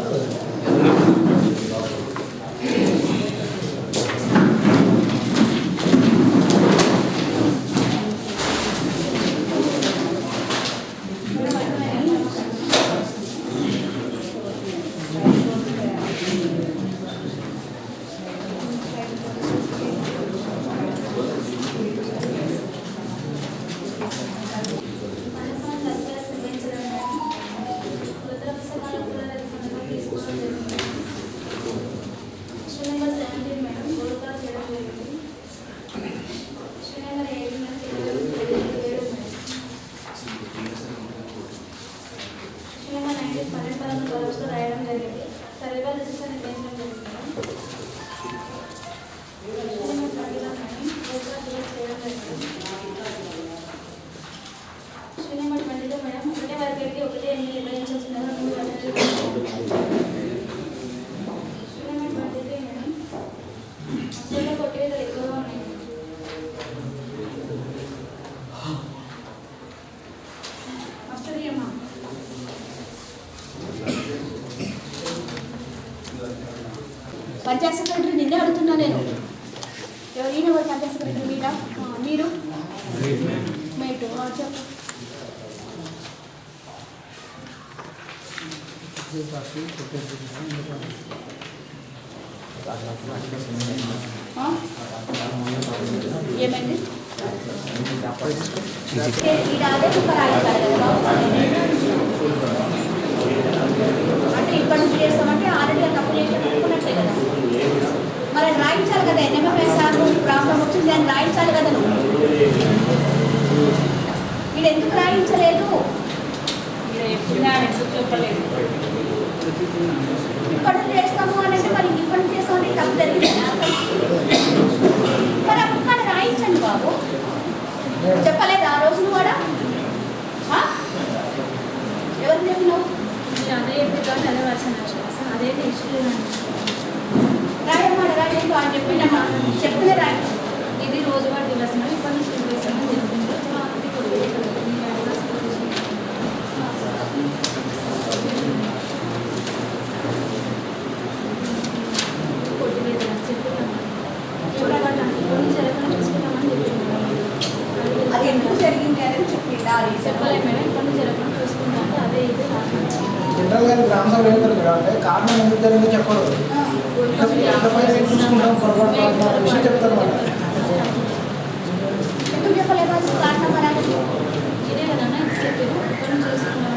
పంచాయత్ సెక్రటరీ నిన్నే అడుగుతున్నా నేను. ఎవరైనా పంచాయత్ సెక్రటరీ మీరా? మీరు మేటు చెప్పు. ఏమైంది? అంటే ఇప్పటి నుంచి చేస్తామంటే ఆల్రెడీ తప్పు చేసినట్టే కదా. మరి రాయించాలి కదా. ఎన్ఎంఎస్ ప్రాబ్లం వచ్చింది అని రాయించాలి కదా నువ్వు. వీడు ఎందుకు రాయించలేదు? చెప్పలేదు. ఇప్పటి నుంచి చేస్తాము అని అంటే మరి ఇప్పటి నుంచి చేస్తామంటే తప్పు జరిగింది. మరి అప్పుడు రాయించండి బాబు. చెప్పలేదు ఆ రోజు కూడా? ఎవరు చెప్పినావు? అదే చెప్పి అదే వర్షం అదే ఇష్యూ రాయమ్మా రాయండి అని చెప్పినమ్మా. చెప్తే రాయి. ఇది రోజువారీ దివసం ఇప్పటి నుంచి జరుగుతుంది. అది ఎందుకు జరిగింది అనేది చెప్పిందా? చెప్పలేదు మేడం. ఇప్పటి నుంచి జరగకుండా చూసుకుంటాను. అదే ఇది జనరల్గా గ్రామ సభ ఏమిటారు కదా అంటే కారణం ఎందుకు జరిగిందో చెప్పరు. చూసుకుంటాం పొరపాటు విషయం చెప్తారు మాట. ఎందుకు చెప్పలేదు కారణం అనేది? ఇదే కదన్నా చెప్పారు. ఇప్పటి నుంచి చూసుకున్నాను.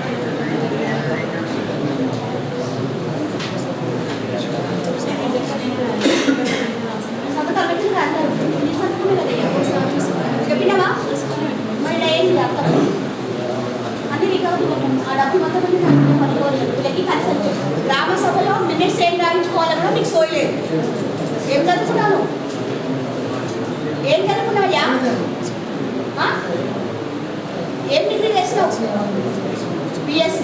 సంతకాలు పెట్టి రాలేదు. నీ సంతకమే కదా చెప్పినావా? మరి ఏంటి అర్థం? అన్ని రికవరీ ఆ డబ్బు మొత్తం వీళ్ళకి కలిసి గ్రామ సభలో మినిట్స్ ఏం రాయించుకోవాలని కూడా మీకు సోయలేదు. ఏం చదువుకున్నాను? ఏం చదువుకున్నావయ్యా? ఏం డిగ్రీ చేసినావు? BSc.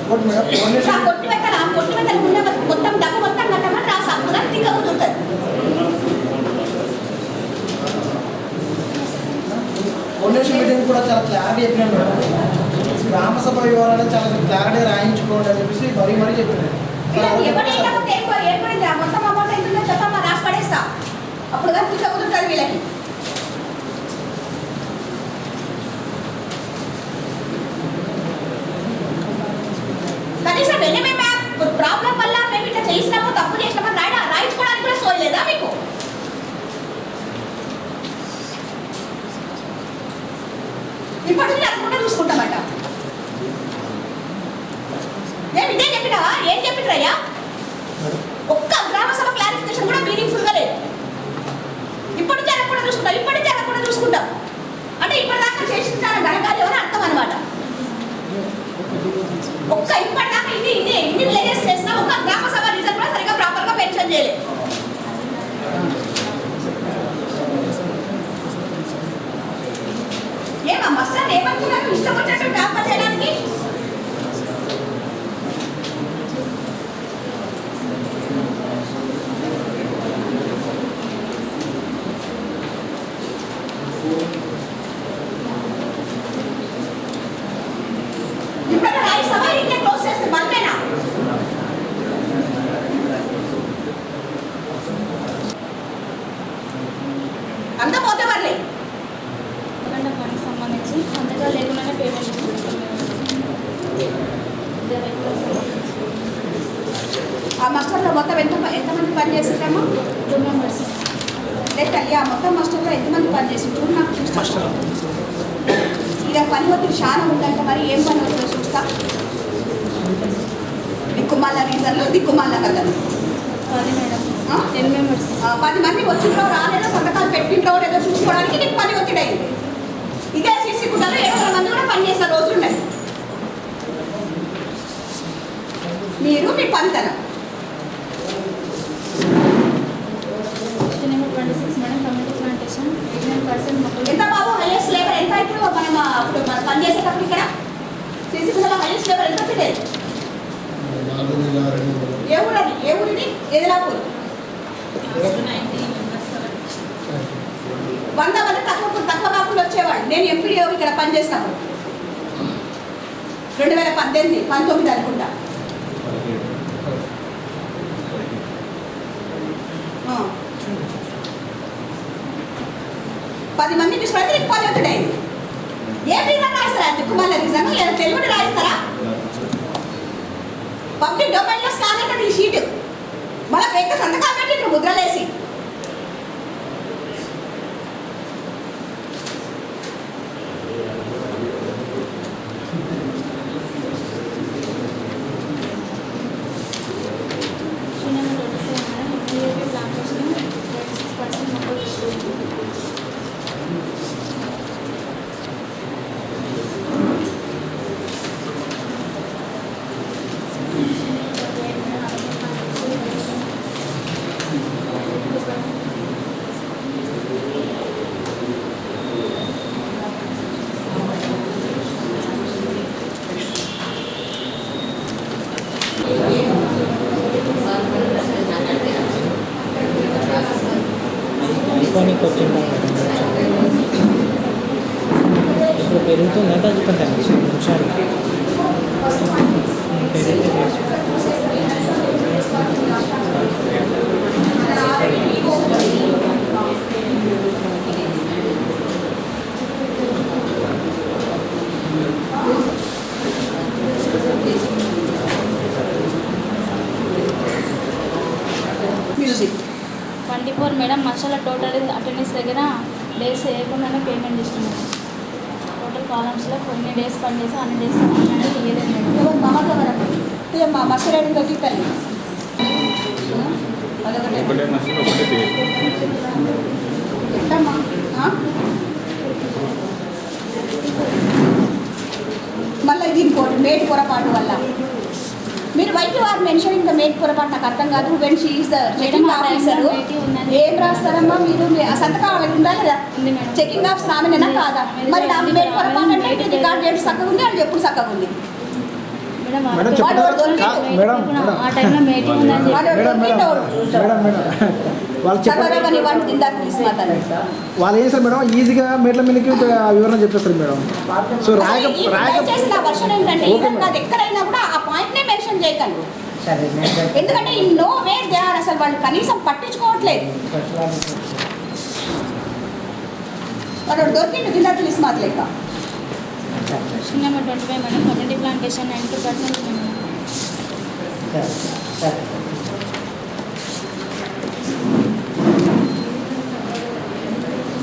కొట్టి పెట్టాలి. మొత్తం డబ్బు మొత్తం కట్టమని రాసా తిక్క కుదురుతుంది. ఫౌండేషన్ మీటింగ్ కూడా చాలా క్లారిటీ చెప్పినాను మేడం. గ్రామ సభ వివరాలు చాలా క్లారిటీ రాయించుకోండి అని చెప్పేసి మరీ చెప్పినాను. మొత్తం అమౌంట్ ఎంతుందో చెప్పమ్మా, రాసి పడేస్తా. అప్పుడు కానీ తిక్క కుదురుతుంది వీళ్ళకి. కనీసం ఎన్ఎంఎం ప్రాబ్లం వల్ల మేము ఇట్లా చేసినామో తప్పు చేసినామో రాయించుకోవడానికి కూడా సోయలేదా మీకు? ఇప్పటి నుంచి అది కూడా చూసుకుంటామట. నేను ఇదే చెప్పినావా? ఏం చెప్పినరయ్యా? ఒక్క గ్రామ సభ క్లారిఫికేషన్ కూడా మీనింగ్ఫుల్గా లేదు. ఇప్పటి నుంచి అది కూడా చూసుకుంటాం. ఇప్పటి నుంచి అది కూడా చూసుకుంటాం అంటే ఇప్పటిదాకా చేసిన చాలా గణకాలు ఎవరు అర్థం అనమాట. ఒక్క ఇప్పటిదాకా ఇన్ని విలేజెస్ చేసినా ఒక గ్రామ సభ రిజల్ట్ కూడా సరిగ్గా ప్రాపర్గా మెన్షన్ చేయలేదు. ఏమా మాస్టర్ ఏమనుకున్నాను ఇష్టం వచ్చినట్టు ట్రాన్స్ఫర్ చేయడానికి? ఇప్పుడు రాయిస్తావా ఇంట్లో క్లోజ్ చేస్తే బందేనా? అంత పోతే వాళ్ళే పనికి సంబంధించి సంతకాలు లేకుండానే పేమెంట్ ఇస్తున్నాం. ఆ మాస్టర్లో మొత్తం ఎంతమంది పని చేసింటామో 2 మెంబర్స్. లేదు తల్లి, ఆ మొత్తం మాస్టర్లో ఎంతమంది పని చేసింటారు నాకు చూస్తా. ఇలా పని ఒత్తిడి చాలా ఉందంటే మరి ఏం పని అవుతుందో చూస్తా. దిక్కుమాల రీజన్లు, దిక్కుమాల కథలు. 10 మేడం, 10 మెంబర్స్. 10 మంది వచ్చిందో రాలేదో సంతకాలు పెట్టిందో లేదో చూసుకోవడానికి నీకు పని ఒత్తిడి అయింది. ఇదే సీసీ గుడ్డలో 700 మంది కూడా పనిచేసిన రోజులు ఉన్నాయి. మీరు మీ పనితనం. నెంబర్ 26 మేడం, కమ్యూనిటీ ప్లాంటేషన్ 89% మొక్కలు. ఎంత బాబు హైయెస్ట్ లెవెల్ ఎంత? ఇప్పుడు మనం పని చేసేటప్పుడు ఇక్కడ సీసీ గుడ్డలో హైయెస్ట్ లెవెల్ ఎంత పెట్టేది? ఏ ఊరది? ఏ ఊరిది? ఎదిలాపూర్. 100 మంది తక్కువ కాకుండా వచ్చేవాళ్ళు. నేను ఎంపీడీఓ ఇక్కడ పనిచేసినప్పుడు 2018, 19 అనుకుంటా. 10 మంది తీసుకుని నీకు పని ఒత్తిడి అయింది. ఏ రీజన్ రాయిస్తారా? దిక్కుమాల రీజన్ తెలుగుని రాయిస్తారా? పబ్లిక్ డొమైన్లో స్కాన్ అవుతుంది ఈ షీట్. మళ్ళీ పెద్ద సంతకాలు పెట్టి ఇక్కడ ముద్రలేసి నెంబర్ 27 మేడం, ప్లాంటేషన్ 36% మొక్కలు. అయిపోయినకి వచ్చింటాం ఇప్పుడు పెరుగుతుంది తగ్గుతుంటాయి నిమిషాలు music. 24 madam, masala total attendance దగ్గర డేస్ వేయకుండానే పేమెంట్ ఇస్తున్నాం. టోటల్ కాలమ్స్లో కొన్ని డేస్ పనిచేసి అన్ని డేస్ అనేది ఇయ్యలేదు మేడం. మా మసరేడు తగ్గితాయి. ఒకటే మనిషికి ఒకటే పేరు. ఎట్లమ్మా? మళ్ళీ ఇది ఇంకోటి మేట్ పొరపాటు వల్ల మీరు వైద్య వారు మెన్షనింగ్ ద మేట్ పొరపాటు నాకు అర్థం కాదు. When she is the checking officer ఏం రాస్తారమ్మా మీరు? సంతకం ఉందా లేదా? చెకింగ్ ఆఫీసర్ ఆమెనేనా కాదా? మరి నా మేట్ పొరపాటు అంటే రికార్డ్ చేయడం చక్కగా ఉంది, అది ఎప్పుడు చక్కగా ఉంది? వాళ్ళు ఏం సార్ మేడం ఈజీగా మెట్ల మీదకి వివరణ చెప్పేస్తారు మేడం. సో వర్షన్ ఏంటంటే ఎక్కడైనా కూడా ఆ పాయింట్ నే మెన్షన్ చేయకండి. ఎందుకంటే ఈ నో వే దే ఆర్ అసలు వాళ్ళు కనీసం పట్టించుకోవట్లేదు. వాడు దొరికిండు కింద తెలిసి మాత్రలేక. Number 25 madam, community plantation 90%.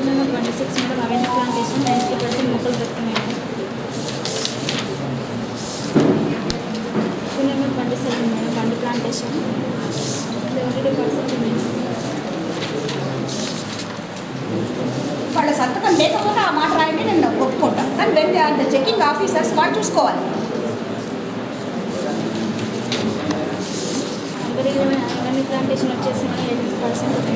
Number 26 madam, avenue plantation 90% మొక్కలు దొరుకుతున్నాయి. నెంబర్ 27 మేడం, బండి ప్లాంటేషన్ 72% ఉంది. వాళ్ళ సంతకం లేకపోతే ఆ మాట రాయండి, నేను ఒప్పుకుంటాను. కానీ when they are the checking officers వాళ్ళు చూసుకోవాలి. అవెన్యూ ప్లాంటేషన్ వచ్చేసి 80% ఉంది.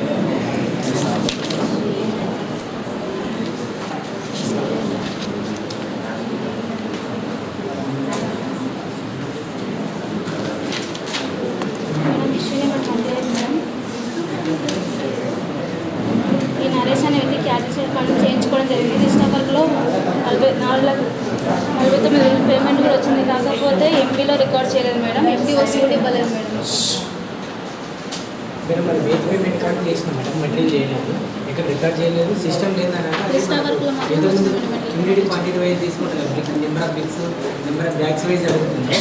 పేమెంట్ కూడా వచ్చింది, కాకపోతే ఎంపీలో రికార్డ్ చేయలేదు మేడం, ఎంపీ వస్తూ కూడా ఇవ్వలేదు మేడం. మేడం మరి వెయిట్ పేమెంట్ కార్డు చేసినాం మేడం, మెటీరియల్ చేయలేదు, ఇక్కడ రికార్డ్ చేయలేదు, సిస్టమ్ లేదన్నాక ఏదో ఇమ్మీడియట్ క్వాంటిటీ వైజ్ తీసుకుంటారు, number of bricks number of bags wise జరుగుతుంది.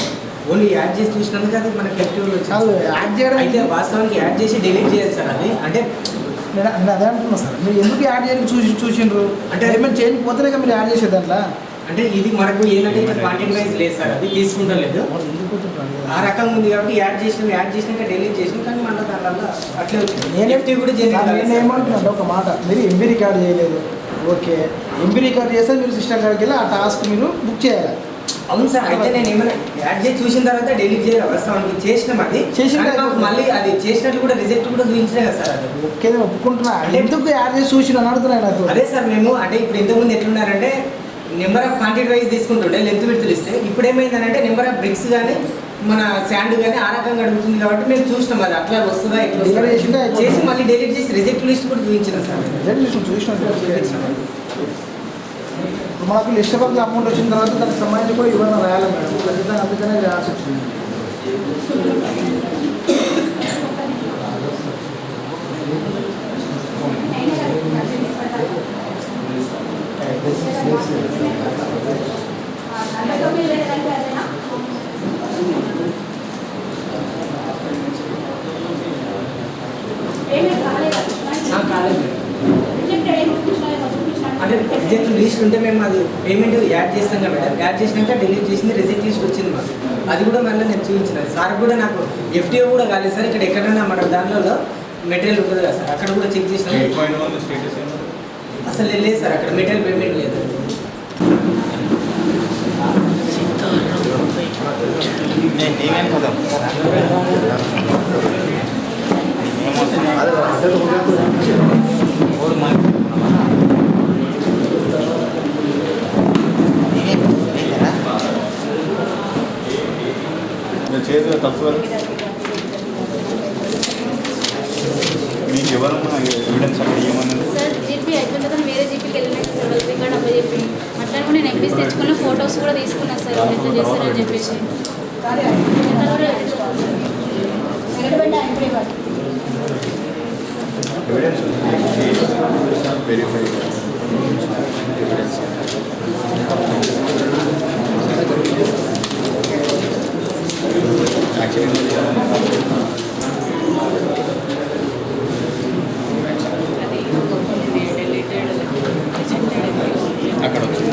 ఓన్లీ యాడ్ చేసి చూసినందుకు అది మనకి ఎఫెక్టివ్గా వచ్చింది. యాడ్ చేయడం అయితే వాస్తవానికి యాడ్ చేసి డిలీట్ చేయాలి సార్. అది అంటే నేను అదే అంటున్నా సార్, మీరు ఎందుకు యాడ్ చేయడానికి చూసిండ్రు అంటే ఏమైనా చేయకపోతేనే మీరు యాడ్ చేసేది దాంట్లో. అంటే ఇది మనకు ఏంటంటే క్వాంటిటీ వైజ్ లేదు సార్, అది తీసుకుంటా లేదు, ఆ రకంగా ఉంది కాబట్టి యాడ్ చేసినాక డిలీట్ చేసినాం, కానీ మన దానివల్ల అట్లే వచ్చింది. నేను ఎఫ్టీ కూడా నేను ఏమంటున్నాను ఒక మాట, మీరు ఎంబీ రికార్డ్ చేయలేదు, ఓకే, ఎంబీ రికార్డ్ చేస్తే మీరు సిస్టమ్ కాడికి వెళ్ళి ఆ టాస్క్ మీరు బుక్ చేయాలి. అవును సార్, అయితే నేను ఏమైనా యాడ్ చేసి చూసిన తర్వాత డిలీట్ చేయాలి, అవసరం చేసినాం, అది చేసిన మళ్ళీ అది చేసినట్లు కూడా రిజెక్ట్ కూడా చూపించినా కదా సార్. అది ఓకే నేను ఒప్పుకుంటున్నా, ఎందుకు యాడ్ చేసి చూసిన అడుగుతున్నాను నాకు. అదే సార్, మేము అంటే ఇప్పుడు ఇంతకుముందు ఎట్లున్నారంటే నెంబర్ ఆఫ్ క్వాంటిటీ వైజ్ తీసుకుంటుండే లెంత్ విడ్త్లు ఇస్తే, ఇప్పుడు ఏమైందంటే నెంబర్ ఆఫ్ బ్రిక్స్ కానీ మన శాండ్ కానీ ఆ రకంగా అడుగుతుంది కాబట్టి మేము చూసినాం అది అట్లా వస్తుందా ఎట్లా చేసి మళ్ళీ డిలీట్ చేసి రిజెక్ట్ లిస్ట్ కూడా చూపించినాం సార్. రిజెక్ట్ లిస్ట్ చూపించినాం, మనకు లిస్ట్ ఆఫ్ అమౌంట్ వచ్చిన తర్వాత దానికి సంబంధించి కూడా ఇవ్వడం రాయాలి మేడం, ఖచ్చితంగా అందుకనే రాసి వచ్చింది. అంటే రిజెక్ట్ లిస్ట్ ఉంటే మేము అది పేమెంట్ యాడ్ చేస్తాం కదా మేడం, యాడ్ చేసినాక డిలీట్ చేసింది రిజెక్ట్ లిస్ట్ వచ్చింది మాకు, అది కూడా మళ్ళీ నేను చూపించిన సార్ కూడా. నాకు ఎఫ్టీఓ కూడా కాలేదు సార్, ఇక్కడ ఎక్కడైనా మన దాంట్లో మెటీరియల్ ఉంటుంది కదా సార్, అక్కడ కూడా చెక్ చేసిన అసలు లేదు సార్, అక్కడ మెటీరియల్ పేమెంట్ లేదు. చేతిలో తప్పు కదా మీకు ఎవరన్నా ఎవిడెన్స్ అక్కడ ఏమన్నది సార్ జీపీ అయిపోయిన తర్వాత వేరే జీపీకి వెళ్ళినాక సార్ వాళ్ళు రికార్డ్ అబ్బాయి చెప్పి అట్లా కూడా నేను ఎంపీస్ తెచ్చుకున్న ఫొటోస్ కూడా తీసుకున్నా సార్, ఎట్లా చేస్తారని చెప్పేసి ఎవిడెన్స్ వెరిఫై ఎవిడెన్స్ అక్కడ వచ్చింది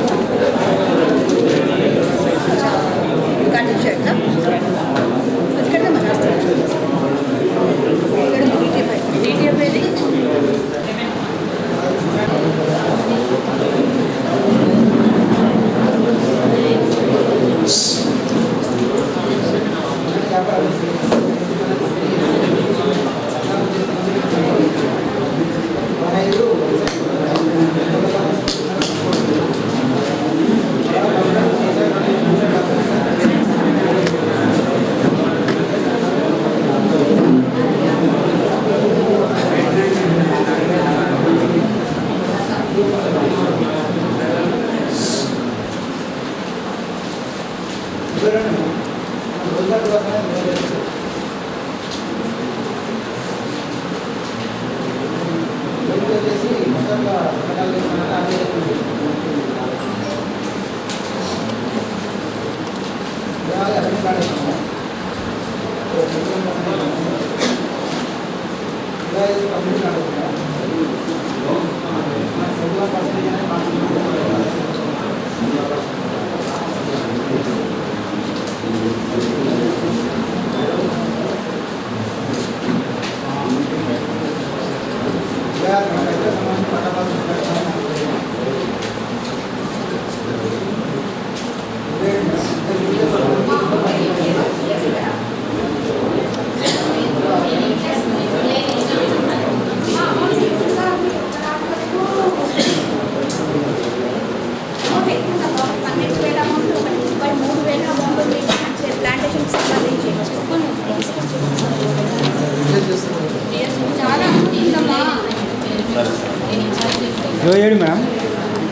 ఏడు మ్యామ్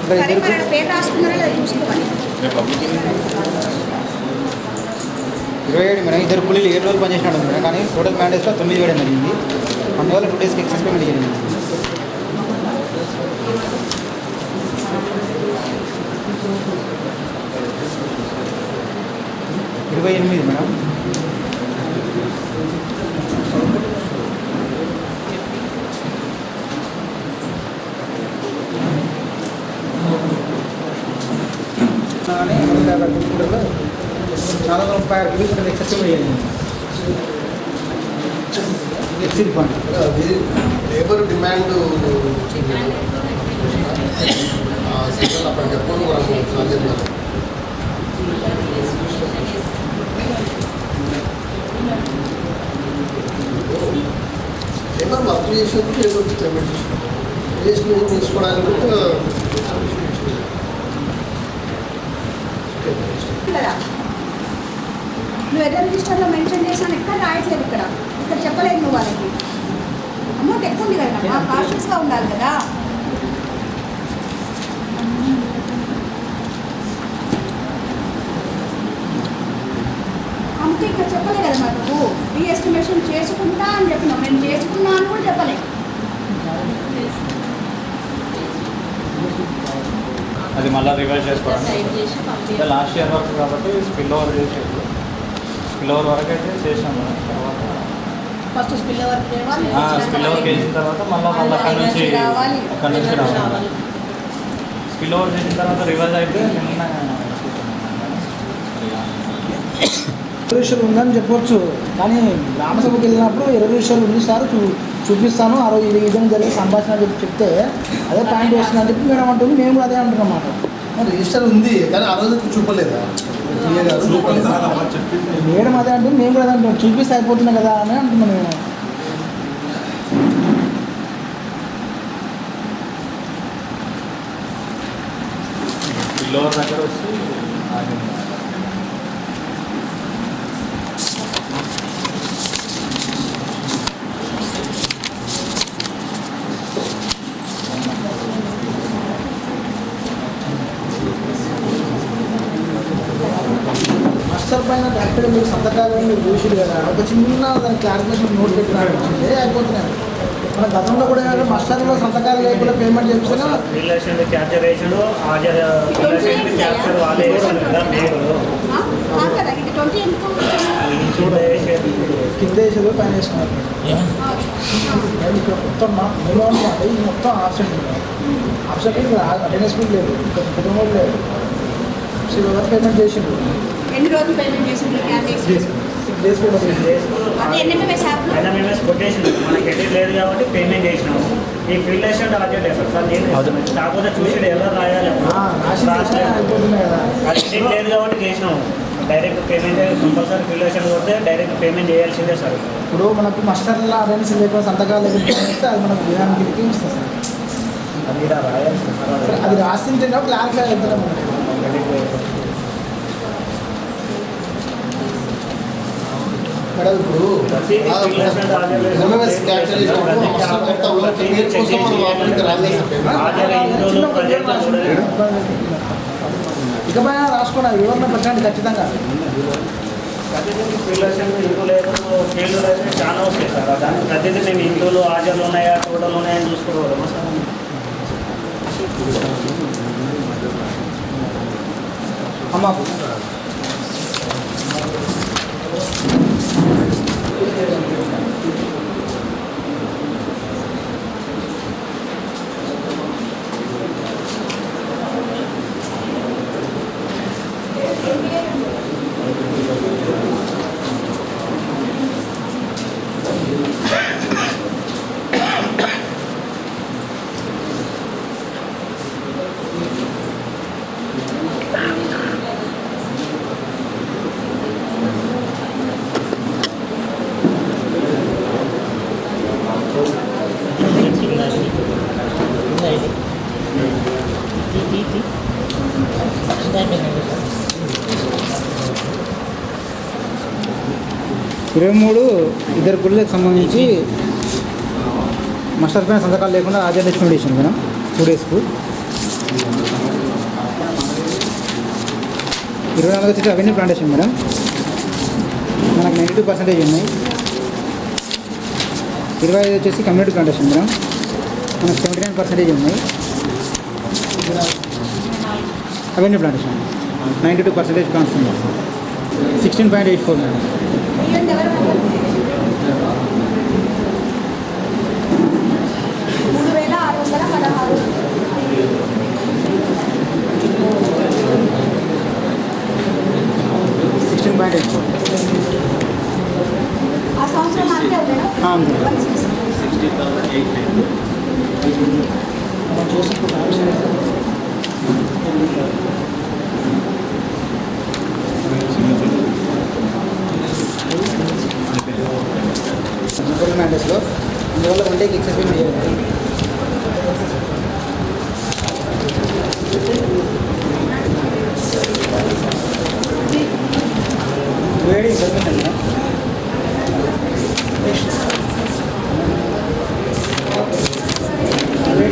సరే మరి పేరు రాసుకున్నారో లేదో చూసుకోవాలి. 27 మేడం. ఇద్దరు కూలీలు 7 రోజులు పనిచేసినాడు మేడం. కానీ టోటల్ మ్యాండేజ్లో 9 వేయడం జరిగింది. అందువల్ల 2 డేస్కి ఎక్సెస్ పేమెంట్ జరిగింది. 28 మేడం. చాలా 36 కిలోమీటర్లు excess payment exceed fund labour demand season అప్పటికప్పుడు మనకు సాధ్యం కాదు. లేబర్ వర్క్ చేసినప్పుడు లేబర్ పేమెంట్ తీసుకోవడానికి కదా నువ్వు ఎర్ర రిజిస్టర్లో మెన్షన్ చేశాను, ఎక్కడ రాయట్లేదు, ఇక్కడ చెప్పలేదు నువ్వు వాళ్ళకి. అమౌంట్ ఎక్కువ ఉంది కదా, కాన్షియస్గా ఉండాలి కదా. అంతే, ఇక్కడ చెప్పలే కదా మరి నువ్వు రీఎస్టిమేషన్ చేసుకుంటా అని చెప్పినావు. నేను చేసుకున్నా అని కూడా చెప్పలే. అది మళ్ళీ రివైజ్ చేసుకోవాలి. లాస్ట్ ఇయర్ వరకు కాబట్టి స్పిల్ ఓవర్ చేసేది. స్పిల్ ఓవర్ వరకు అయితే చేసాము. తర్వాత first spill over spill over చేసిన తర్వాత మళ్ళీ అక్కడ నుంచి రావాలి. స్పిల్ ఓవర్ చేసిన తర్వాత రివైజ్ అయితే రిజర్వేషన్ ఉందని చెప్పొచ్చు. కానీ గ్రామసభకు వెళ్ళినప్పుడు 20 విషయాలు ఉంది సార్ చూపిస్తాను, ఆ రోజు ఈ విధంగా జరిగే సంభాషణ చెప్పి చెప్తే అదే పాయింట్ వస్తుందని చెప్పి మేడం అంటుంది. మేము కూడా అదే అంటున్నమాట. రిజిస్టర్ ఉంది కానీ ఆ రోజు చూపలేదా మేడం అదే అంటుంది, మేము కూడా అదే అంటున్నాం. చూపిస్తే అయిపోతున్నాయి కదా అని అంటున్నాం మేము. లోవర్ దగ్గర వచ్చి మాస్టర్ పైన డాక్టర్ మీరు సంతకాలు మీరు చూసిరు కదా, ఒక చిన్న దాని క్లారిఫికేషన్ నోట్ పెట్టినారంటే అయిపోతున్నాయి. మన గతంలో కూడా మాస్టర్లో సంతకాలు లేకుండా పేమెంట్ చేపిస్తున్నా రిలేషన్ క్యాప్చర్ వేసాడు. క్యాప్చర్ వాళ్ళే వేసాడు కదా మీరు కింద వేసేది పైన వేసుకున్నారు. మొత్తం అంటే ఇది మొత్తం ఆప్షన్ ఆప్షన్ అటెండెన్స్ కూడా లేదు, కుటుంబం లేదు. పేమెంట్ చేసిండు. ఎన్ని రోజులు పేమెంట్ చేసిండు? ఎన్ఎంఎంఎస్ కొట్టేసిండు. మనకి ఎడిట్ లేదు కాబట్టి పేమెంట్ చేసినాము. ఈ ఫిల్లేషన్ టార్గెట్ వేస్తాం సార్. నేను కాకపోతే చూసి ఎలా రాయాలి ఎడిట్ లేదు కాబట్టి చేసినాము. డైరెక్ట్ పేమెంట్ కంపల్సరీ ఫిల్లేషన్ కొడితే డైరెక్ట్ పేమెంట్ చేయాల్సిందే సార్. ఇప్పుడు మనకు మాస్టర్లో అటెండెన్స్ లేకుండా సంతకాలు లేకపోతే అది మనకు విధానానికి ఇస్తుంది సార్. అది రాయాల్సింది. అది రాసింటే క్లారిఫై అవుతుంది మనకి. మేడం ఇప్పుడు ఎంఎంఎస్ క్యాప్చర్ ఇకపైన రాసుకోండి, ఎవరిని పెట్టండి ఖచ్చితంగా. ఫిల్లేషన్ ఇంటూ లేదు, ఫీల్డ్ అయితే చాలా వస్తాయి సార్. దానికి ప్రతిదీ మేము ఇంటూలు హాజర్లు ఉన్నాయా టోటల్ ఉన్నాయని చూసుకోగలము సార్. అమ్మాకు ఇద్దరు గుళ్ళకి సంబంధించి మాస్టర్ పైన సంతకాలు లేకుండా ఆర్డర్ తెచ్చుకొని ఇచ్చాను మేడం 2 డేస్కు. 24 వచ్చేసి అవెన్యూ ప్లాంటేషన్ మేడం, మనకు 92% ఉన్నాయి. 25 వచ్చేసి కమ్యూనిటీ ప్లాంటేషన్ మేడం, మనకు 79% ఉన్నాయి. అవెన్యూ ప్లాంటేషన్ 92% ప్లాంట్స్ ఉన్నాయి. 16.84 మేడం. ఇవన్నీ ఎవరు 3616. ఆ సంవత్సరం అంతే ఉండేనా? 16 మ్యాటర్స్లో అందువల్ల అంటే ఎక్సెసివ్ చేయాలి. వేడి జరుగుతుంది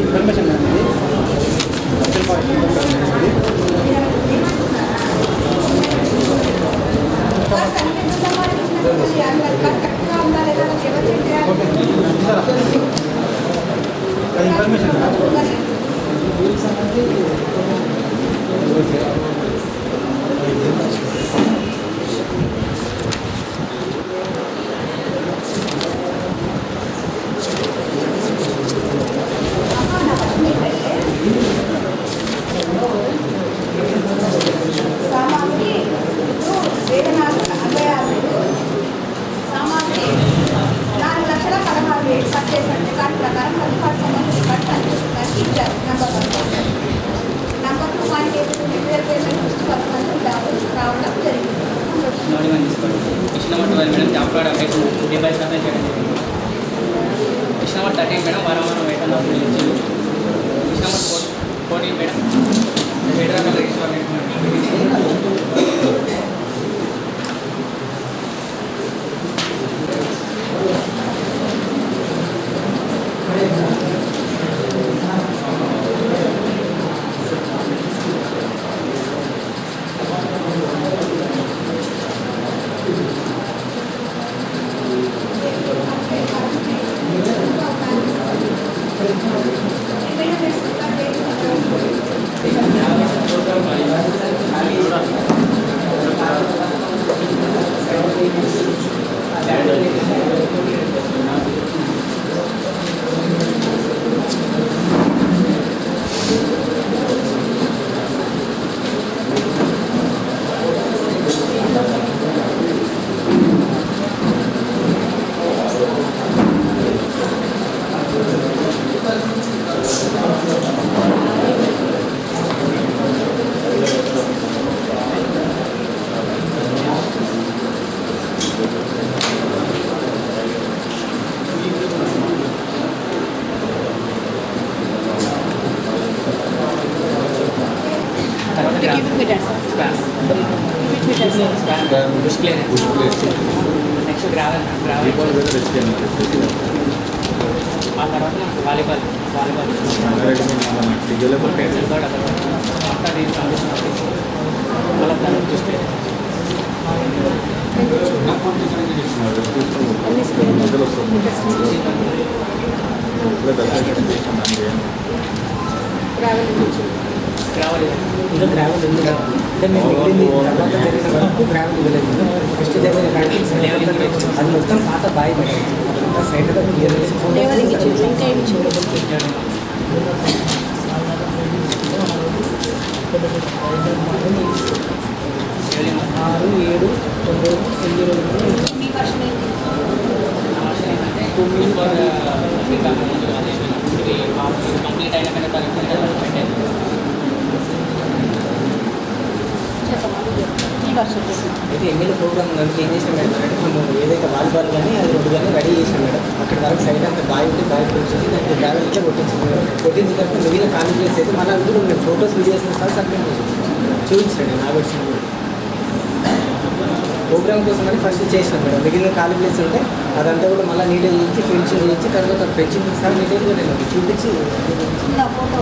ఇన్ఫర్మేషన్ అనేది ఇన్ఫర్మేషన్ సామాగ్రి వేతనాలు 46,000, సామాగ్రి 4,16,000 కట్ చేశారు. దాని ప్రకారం 10% కట్ తగ్గించారు. నెంబర్ 2 పాయింట్ రిపేర్ పేమెంట్ 10% రావడం జరిగింది. ఇచ్చిన number 12 madam job card updation 25% చేయడం జరిగింది. ఇచ్చిన నెంబర్ 13 మేడం వారం వేతనాలు చెల్లించారు. ఇచ్చిన number 14 madam federal restaurant next gravel ఆ తర్వాత వాలీబాల్ చూస్తే గ్రావెల్ ఇంకా గ్రావెల్ ఉంది అంటే మేము మిగిలింది తర్వాత జరిగిన వరకు గ్రావెల్ ఇవ్వలేదు. ఫస్ట్ జరిగిన ప్రాక్టీస్ అది మొత్తం పాత బాయ్ మేడం, అదంతా సైడ్ కంప్లీట్ అయిన పెట్టారు. అయితే ఎమ్మెల్యే ప్రోగ్రామ్ ఏం చేసాం మేడం అంటే మేము ఏదైతే వాలీబాల్ కానీ అది 2 కానీ రెడీ చేసాం మేడం. అక్కడ వరకు సైడ్ అంతా బాయ్ ఉంటే బాయ్ వచ్చింది, దానికి గ్రావెల్ అయితే కొట్టించింది మేడం. కొట్టించిన తర్వాత మిగిలిన ఖాళీ ప్లేస్ అయితే మళ్ళీ కూడా మేము ఫొటోస్ వీడియోస్ సార్ సబ్మిట్ చూపించండి నా వచ్చిన ప్రోగ్రామ్ కోసం అని ఫస్ట్ చేసినాం మేడం. మిగిలిన ఖాళీ ప్లేస్ ఉంటే అదంతా కూడా మళ్ళీ నీట్గా చేయించి ఫెన్సింగ్ చేయించి తర్వాత ఫెన్సింగ్ సార్ నీట్గా కూడా నేను చూపించి ఫోటో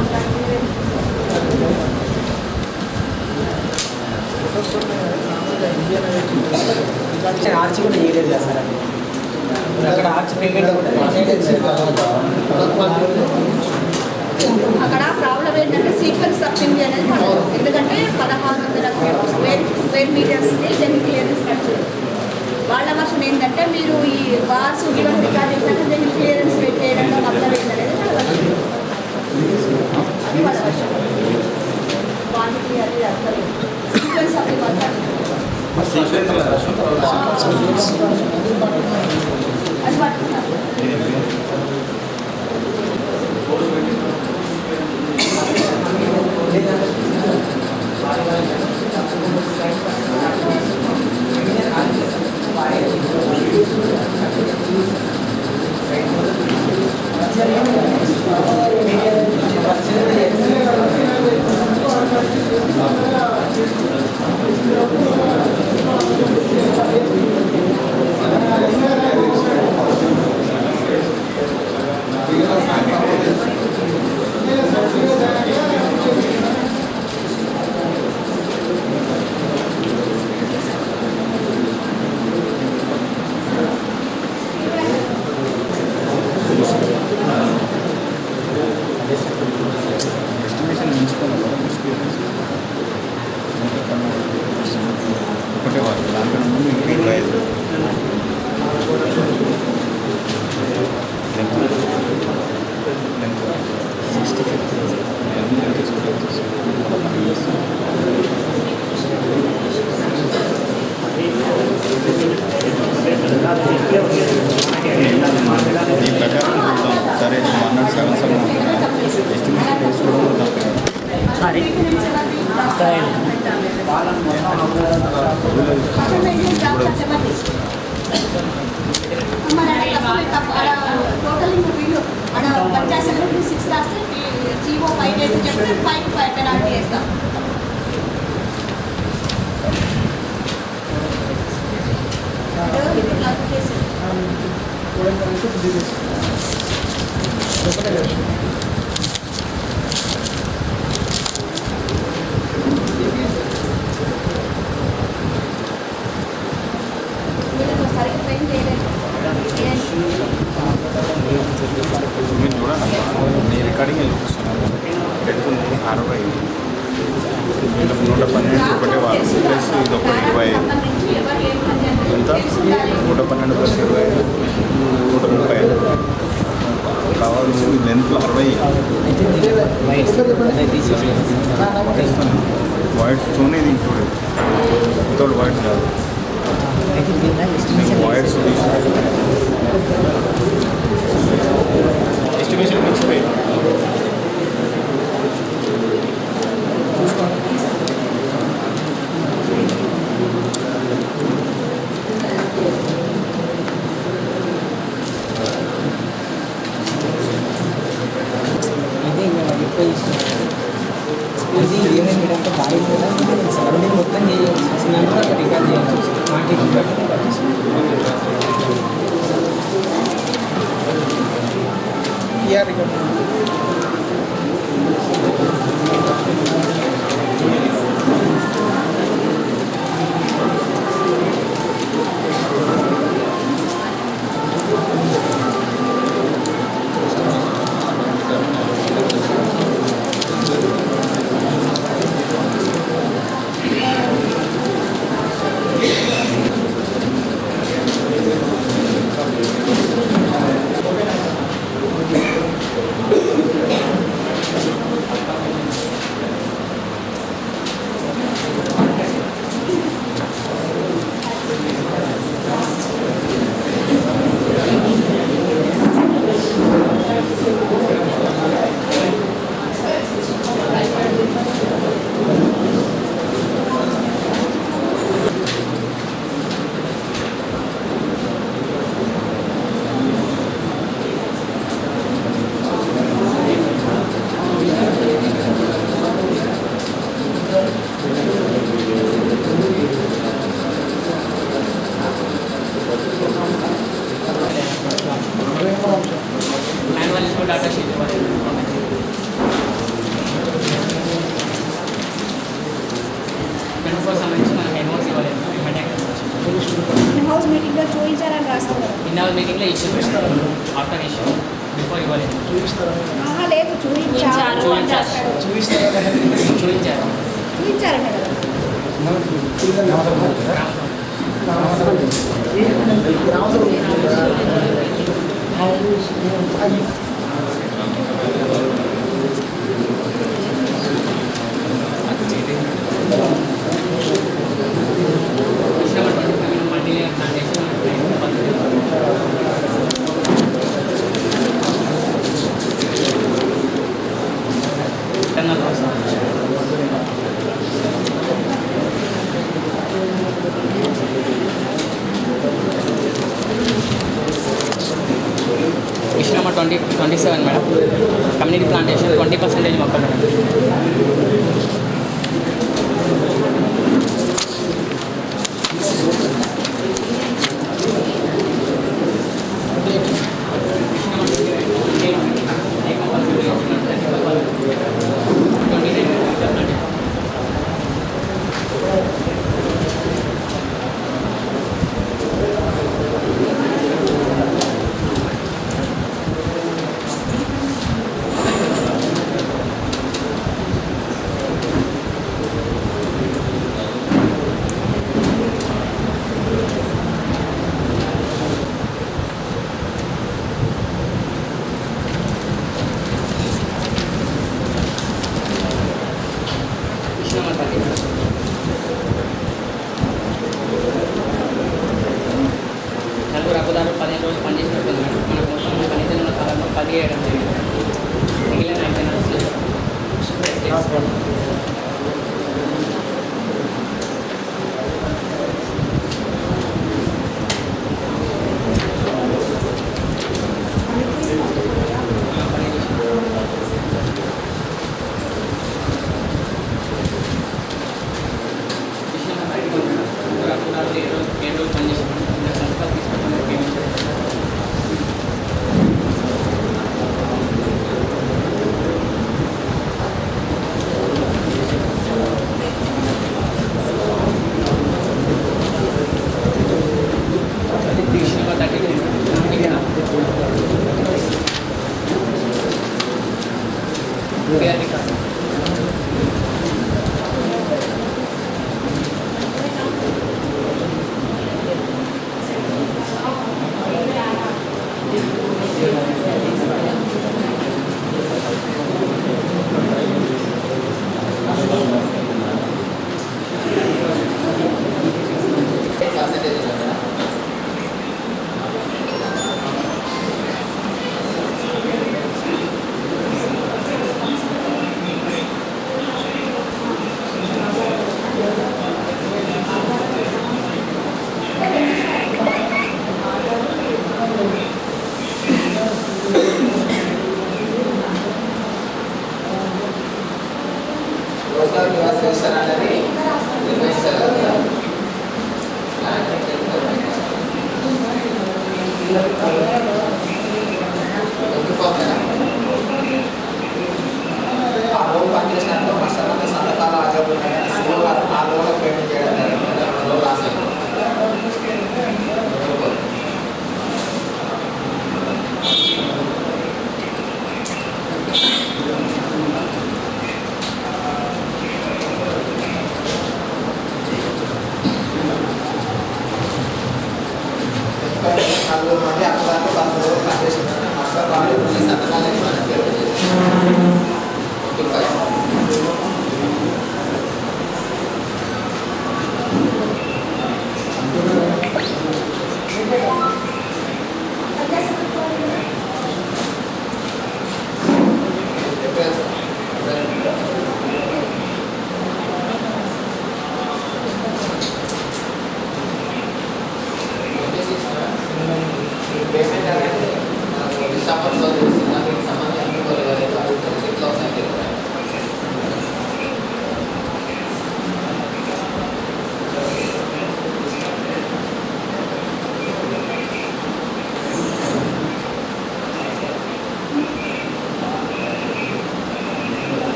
ఆర్చి కూడా చేయలేదు కదా సార్ అది అక్కడ ఆర్చి పేమెంట్ అక్కడ ప్రాబ్లం ఏంటంటే సీక్వెన్స్ తప్పింది అనేది మనకు. ఎందుకంటే 1600 స్క్వేర్ మీటర్స్ని దాన్ని క్లియరెన్స్ కట్టారు. వాళ్ళ వర్షన్ ఏంటంటే మీరు ఈ బార్స్ ఇవన్నీ రికార్డ్ చేసినాక దాన్ని క్లియరెన్స్ చేయడంలో అప్లై ఏంటనేది వాళ్ళ వర్షన్. అది వాళ్ళ వర్షన్. క్వాంటిటీ అనేది అప్లై సీక్వెన్స్ అప్లై మాత్రం అది పట్టుకున్నారు. ఎస్టిమేషన్ ఎంచుకోవాలి ఒకటే వాళ్ళు దానికన్నా ముందు ఇంకా 25 ఈ ప్రకారం చూద్దాం సరే అన్నాడు 7 ఎస్టిమేషన్ వేసుకోవడం కూడా టోటల్ వీళ్ళు 6 రాస్తే జీవో 5 డేస్ చెప్తే 5 పెనాల్టీ వేస్తాం. సరిగ్గా ట్రైన్ చేయలేదు. మీరు చూడండి నీ రికార్డింగ్ చూపిస్తున్నాను 60 వీళ్ళకి 112 ఒకటే వాళ్ళు ప్లస్ ఇది ఒకటి 25 ఎంత 112 ప్లస్ 25 135 కావాలి లెంత్ 60 వైడ్స్ తోనే ఇది ఇంక్లూడెడ్ వితౌట్ వైడ్స్ కాదు వైడ్స్ ఎస్టిమేషన్ మర్చిపోయి ఇది ఏమైంది అంటే బాగా సరౌండింగ్ మొత్తం చేయాలి రికార్డ్ చేయాలి डाटा शीट సంబంధించిన హౌస్ మీటింగ్లో చూపించారని రాసాం కదా. ఇన్ హౌస్ మీటింగ్లో ఇష్యూ ఆఫ్టర్ ఇష్యూ బిఫోర్ ఇవ్వలేదు. ఆహా లేదు, చూపించారు అని రాశాడు. చూపించారు చూపించారంట కదా. Issue number 27 madam. Community plantation 20% మొక్కలు మేడం. నలుగురు అప్పుదారులు 15 రోజులు పనిచేసినట్టుంది మేడం. మనకు మొత్తం పనిచేసిన కాలంలో 10 చేయడం జరిగింది. మిగిలిన మెయింటెనెన్స్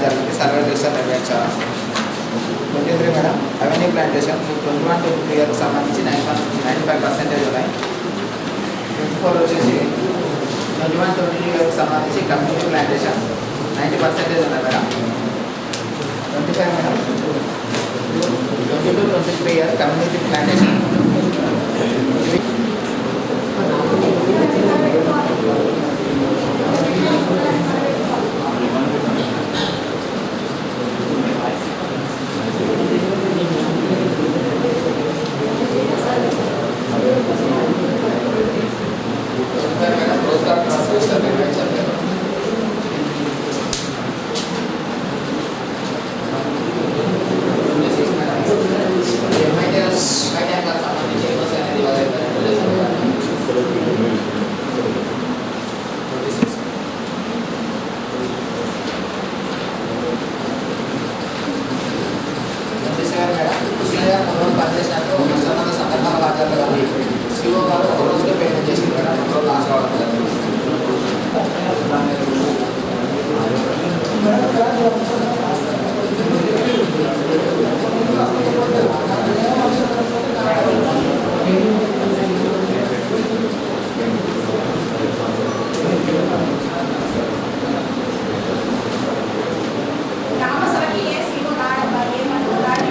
జరిగింది సర్వే రిజిస్టర్ నిర్వహించారు. 23 మేడం అవెన్యూ ప్లాంటేషన్ 21-22 ఇయర్కి సంబంధించి 95% ఉన్నాయి. 24 వచ్చేసి 21-22 ఇయర్కి సంబంధించి కమ్యూనిటీ ప్లాంటేషన్ 90% ఉన్నాయి madam. 25 madam 22-23 year community plantation.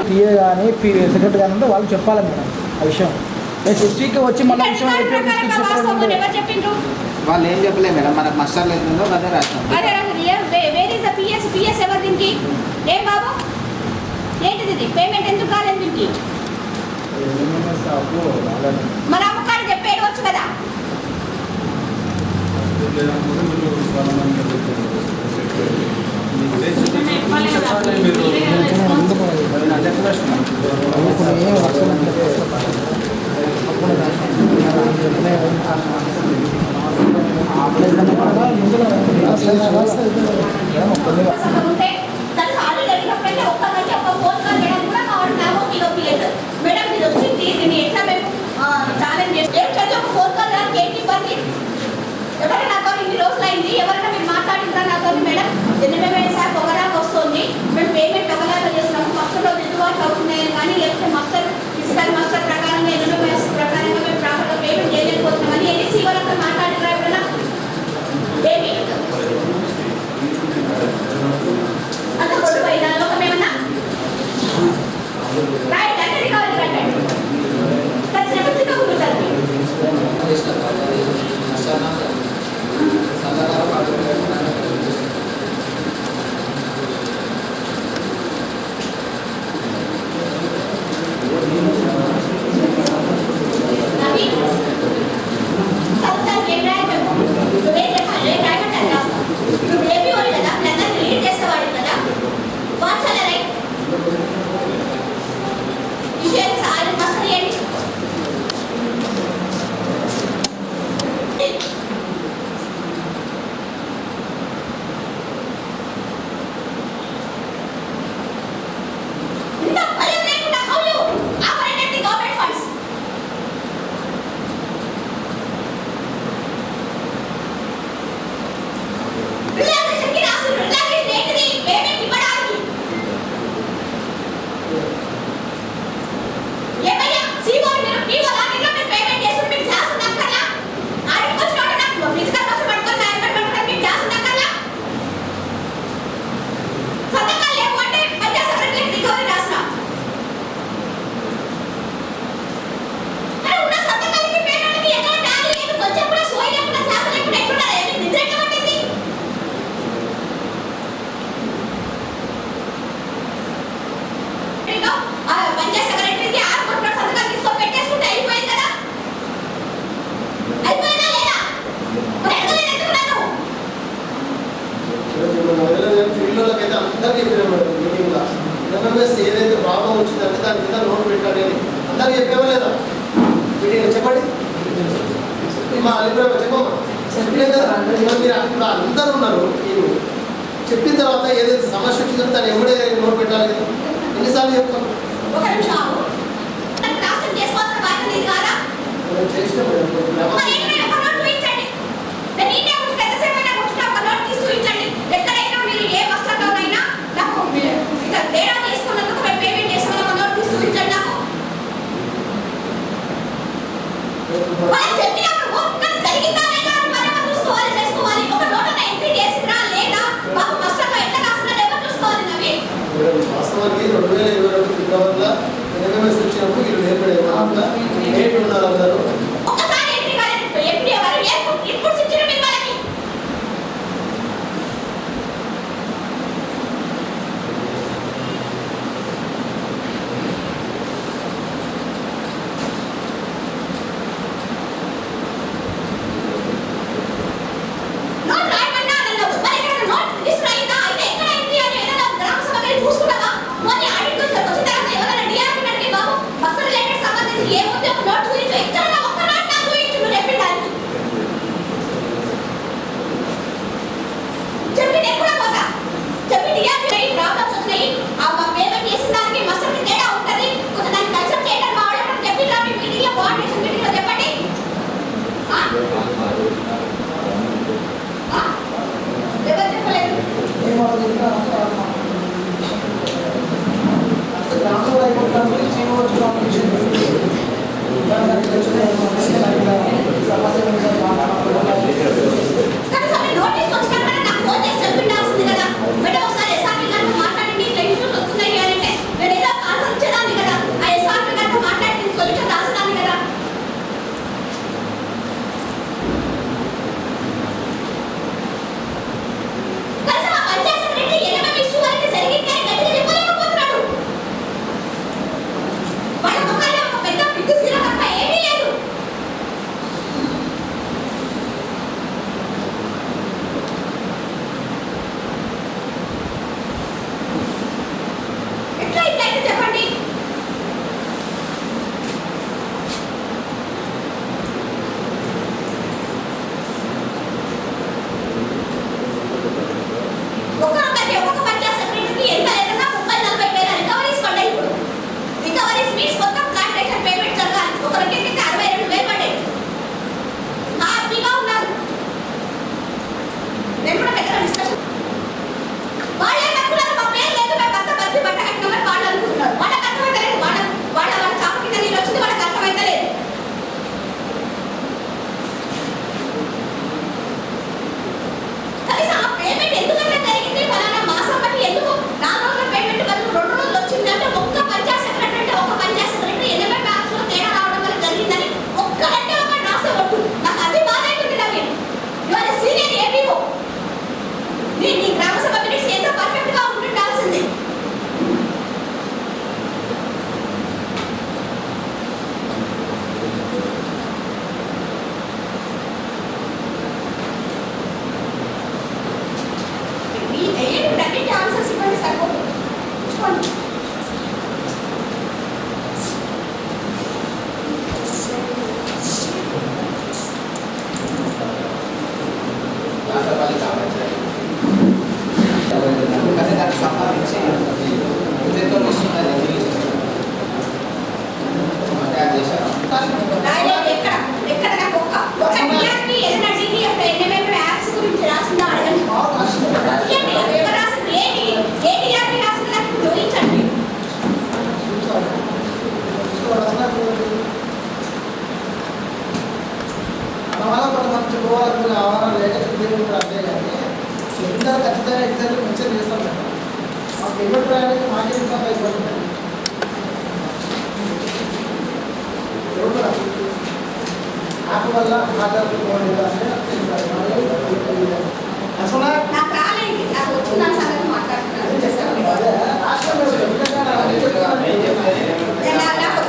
TA కానీ సెక్రటరీ కానీ ఉంటే వాళ్ళు చెప్పాలి మేడం ఆ విషయం. నేను సిస్టీకి వచ్చి మళ్ళీ విషయం వాళ్ళు ఏం చెప్పలేదు మేడం, మనకు మస్టర్లు ఏంటో అదే రాస్తాం. పిఎస్ ఎవరు దీనికి? ఏం బాబు ఏంటిది ఇది? పేమెంట్ ఎందుకు కాలేదు దీనికి? మన అమ్మకాన్ని చెప్పేయవచ్చు కదా. మేడం ఇది వచ్చింది, దీన్ని ఎట్లా మేము ఛాలెంజ్ చేసి ఏం చదివి ఒక ఫోన్ కాల్ ఏంటి ఇబ్బంది? ఎవరైనా నాతో ఇన్ని రోజులు అయింది, ఎవరైనా మీరు మాట్లాడిందా నాతో? మేడం ఎన్నిమే సార్ ఒకలాగా వస్తుంది, మేము పేమెంట్ ఒకలాగా చేస్తున్నాము, మస్తలో దిద్దుబాట్లు అవుతున్నాయని కానీ లేకపోతే మస్తర్ ఫిజికల్ మస్తర్ ప్రకారంగా ఎన్నిమే ప్రకారంగా మేము ప్రాపర్గా పేమెంట్ చేయలేకపోతున్నామని ఎన్నిసి వాళ్ళతో మాట్లాడినా ఎవరైనా ఏమి అంత కొట్టుపోయిందా లోకం ఏమన్నా? రైట్ అంటే కావాలి రైట్ ఖచ్చితంగా కూర్చోండి. చెప్పమ్మా. చెప్పలే కదా మీరు ఇప్పుడు అందరూ ఉన్నారు. మీరు చెప్పిన తర్వాత ఏదైతే సమస్య వచ్చిందో దాన్ని ఎవడే నోట్ పెట్టాలి కదా. ఎన్నిసార్లు చెప్తాం ఒక నిమిషం ఆగు. అది క్లాసులు చేసుకోవాల్సిన బాధ్యత నీది కాదా? మనం చేసినాం మరి ఏంటంటే ఒక నోట్ చూపించండి. నేను ఈయనే కూర్చుని ఎంతసేపైనా కూర్చుని ఒక నోట్ తీసి చూపించండి. ఎక్కడైనా మీరు ఏ వస్తువులోనైనా నాకు ఇక తేడా తీసుకున్నందుకు మేము పేమెంట్ చేసుకున్న ఒక నోట్ తీసి చూపించండి నాకు. వాళ్ళు చెప్పినప్పుడు కానీ జరిగిందా లేదా అని మనం చూసుకోవాలి, చేసుకోవాలి. ఒక నోట్ ఎంట్రీ చేసిందా లేదా మాకు మాస్టర్లో ఎట్లా రాసిందా ఎవరు చూసుకోవాలి నవి. వాస్తవానికి 2022 ఫిబ్రవరిలో ఎన్ఎంఎస్ వచ్చినప్పుడు వీళ్ళు నేర్పడే నేర్పి ఉన్నారు అందరూ. ఒకసారి ఎంట్రీ కాలేదు ఎప్పుడు ఎవరు ఇన్పుట్స్ ఇచ్చిన మీ వాళ్ళకి నోట్ రాయమన్నా అన్నావు. మరి ఇక్కడ నోట్ తీసుకురాయిందా అయితే ఎక్కడ అయింది అని ఏదైనా గ్రామ సభకి చూసుకున్నావా? మరి ఆడిట్ వచ్చిన తర్వాత ఎవరైనా డిఆర్పి అడిగి బాబు బస్సు రిలేటెడ్ సంబంధించి ఏముంది ఒక నోట్ చూపించు. ఎక్కడ ఒక్క నోట్ నాకు చూపించు నువ్వు చెప్పడానికి. చెప్పి నేను కూడా పోతా. చెప్పి డిఆర్పి ప్రాబ్లమ్స్ వచ్చినాయి. ఆ పేమెంట్ చేసిన దానికి మస్టర్కి తేడా ఉంటుంది. కొంచెం దాన్ని కన్సల్ట్ చేయడం కావాలంటే చెప్పి రాబి మీటింగ్లో కోఆర్డినేషన్ మీటింగ్లో చెప్పండి. ఎవరు చెప్పలేదు? గ్రామంలో అయిపోతుంది శ్రీనివాస్ కాంపిటీషన్ కనీసం నోటీస్ వచ్చినప్పుడు నాకు ఫోన్ చేసి చెప్పిండాల్సింది కదా. మేడం ఒకసారి ఎస్ఆర్పి గారితో మాట్లాడండి ఇట్లా ఇష్యూస్ వస్తున్నాయి అంటే నేను ఏదో ఆన్సర్ ఇచ్చేదాన్ని కదా. ఆ ఎస్ఆర్పి గారితో మాట్లాడి సొల్యూషన్ రాసేదాన్ని కదా. కనీసం ఆ పంచాయత్ సెక్రటరీ ఏమైనా ఇష్యూ వరకు జరిగింది అని గట్టిగా చెప్పలేకపోతున్నాడు. వాళ్ళ ముఖాల్లో ఒక పెద్ద పిగ్గు సీర తప్ప ఏమీ లేదు. ఎట్లా ఇట్లయితే చెప్పండి. ఒక్కొక్క పంచాయత్ సెక్రటరీకి ఎంత లేదన్నా 30-40 వేల రికవరీస్ పడ్డాయి. ఇప్పుడు రికవరీస్ మీన్స్ మొత్తం ప్లాంటేషన్ పేమెంట్ జరగాలి. ఒక రికెట్కి 62,000 పడ్డాయి. హ్యాపీగా ఉన్నారు. నేను కూడా పెద్దగా డిస్కషన్ వాళ్ళు ఏమనుకున్నారు మా పేరు లేదు మేము అంతా బతి బట్ట కట్టినామని వాళ్ళు అనుకుంటున్నారు. వాళ్ళకి అర్థమైతలేదు. వాళ్ళ చాప కింద నీళ్ళు వచ్చింది వాళ్ళకి అర్థమైతలేదు. కనీసం ఆ పేమెంట్ ఎందుకంటే జరిగింది ఫలానా మాసం బట్టి ఎందుకు 4 రోజుల పేమెంట్ బదులు 2 రోజులు వచ్చిందంటే ఒక్క పంచాయత్ సెక్రటరీ ఎన్నో బ్యాంక్స్ లో తేడా రావడం వల్ల జరిగిందని ఒక్కరంటే ఒక రాసే ఒట్టు. నాకు అది బాధ అవుతుంది నవీన్. ఇవాళ సీనియర్ ఏపీఓ నీ గ్రామ సభ మినిట్స్ ఎంతో పర్ఫెక్ట్ గా ఉండాల్సింది. ఏంటి ఆన్సర్స్ ఇవ్వండి సరిపోతుంది. చూసుకోండి. కానీ దానికి సంబంధించి ఉదయంతో ఇస్తున్నది తయారు చేశారు. రాయలేదు ఎక్కడ ఎక్కడ నాకు ఒక డిఆర్పి ఏదైనా డిడిఎఫ్ ఎన్ఎంఎం యాప్స్ గురించి రాసిందా అడగండి. డిఆర్పి ఎవరు రాసింది ఏంటి ఏ డిఆర్పి రాసింది నాకు చూపించండి. మన కొంతమంది చెప్పుకోవాలనుకునే ఆహారం లేక చెప్పేది అంతే కానీ చెప్పిందా ఖచ్చితంగా ఎగ్జాక్ట్గా మెన్షన్ చేస్తాం కదా. మా పేమెంట్ రాయడానికి మాకే ఇన్కమ్ అయిపోతుంది. యాప్ వల్ల అసలు నాకు రాలేదు. నాకు వచ్చిన సంగతి మాట్లాడుతున్నాను. నాకు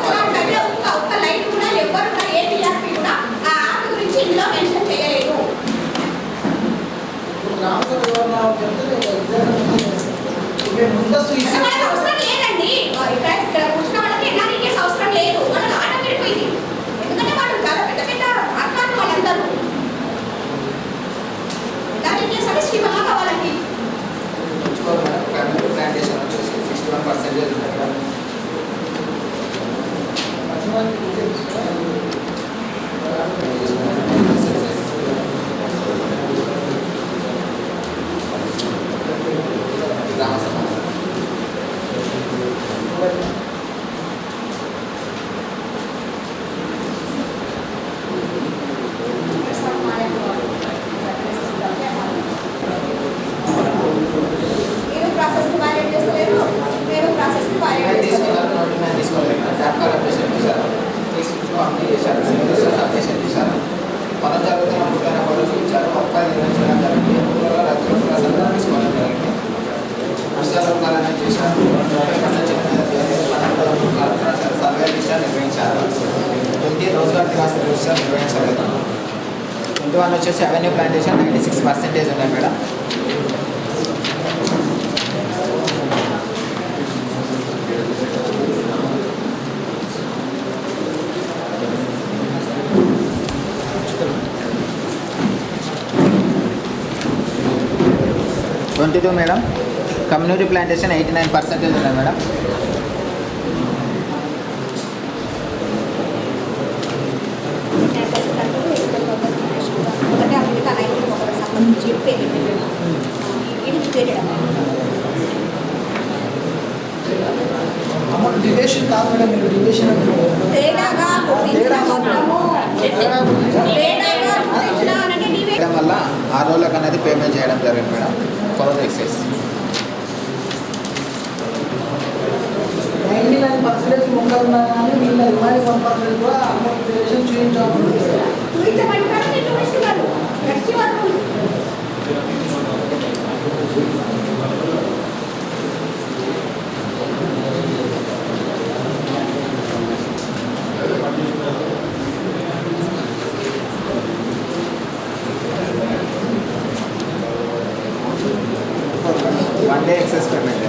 ఒక్క లైన్ కూడా ఎవరు ఏ డిఆర్పి కూడా ఆ యాప్ గురించి ఇందులో మెన్షన్ చేయలేదు. అవసరం లేదండి. ఇక్కడ కూర్చున్న వాళ్ళకి ఎన్ఆర్ఈకేస్ అవసరం లేదు. వాళ్ళకి ఆటోమేటిక్ పోయింది. ఎందుకంటే వాళ్ళు చాలా పెద్ద పెద్ద అర్థాలు వాళ్ళందరూ వన్ వచ్చేసి అవెన్యూ ప్లాంటేషన్ 96% ఉన్నాయి మేడం. మేడం కమ్యూనిటీ ప్లాంటేషన్ 89% ఉన్నాయి మేడం. డివేషన్ కాదు మేడం, మీరు డివేషన్ వల్ల 6 రోజులకు అనేది పేమెంట్ చేయడం జరిగింది మేడం. ఫర్ ఎక్సెస్ 99% మొక్కలు ఉన్నా కానీ వీళ్ళ రిమైనింగ్ 1% కూడా అమౌంట్ డివేషన్ చేయించాలి. One day excess payment.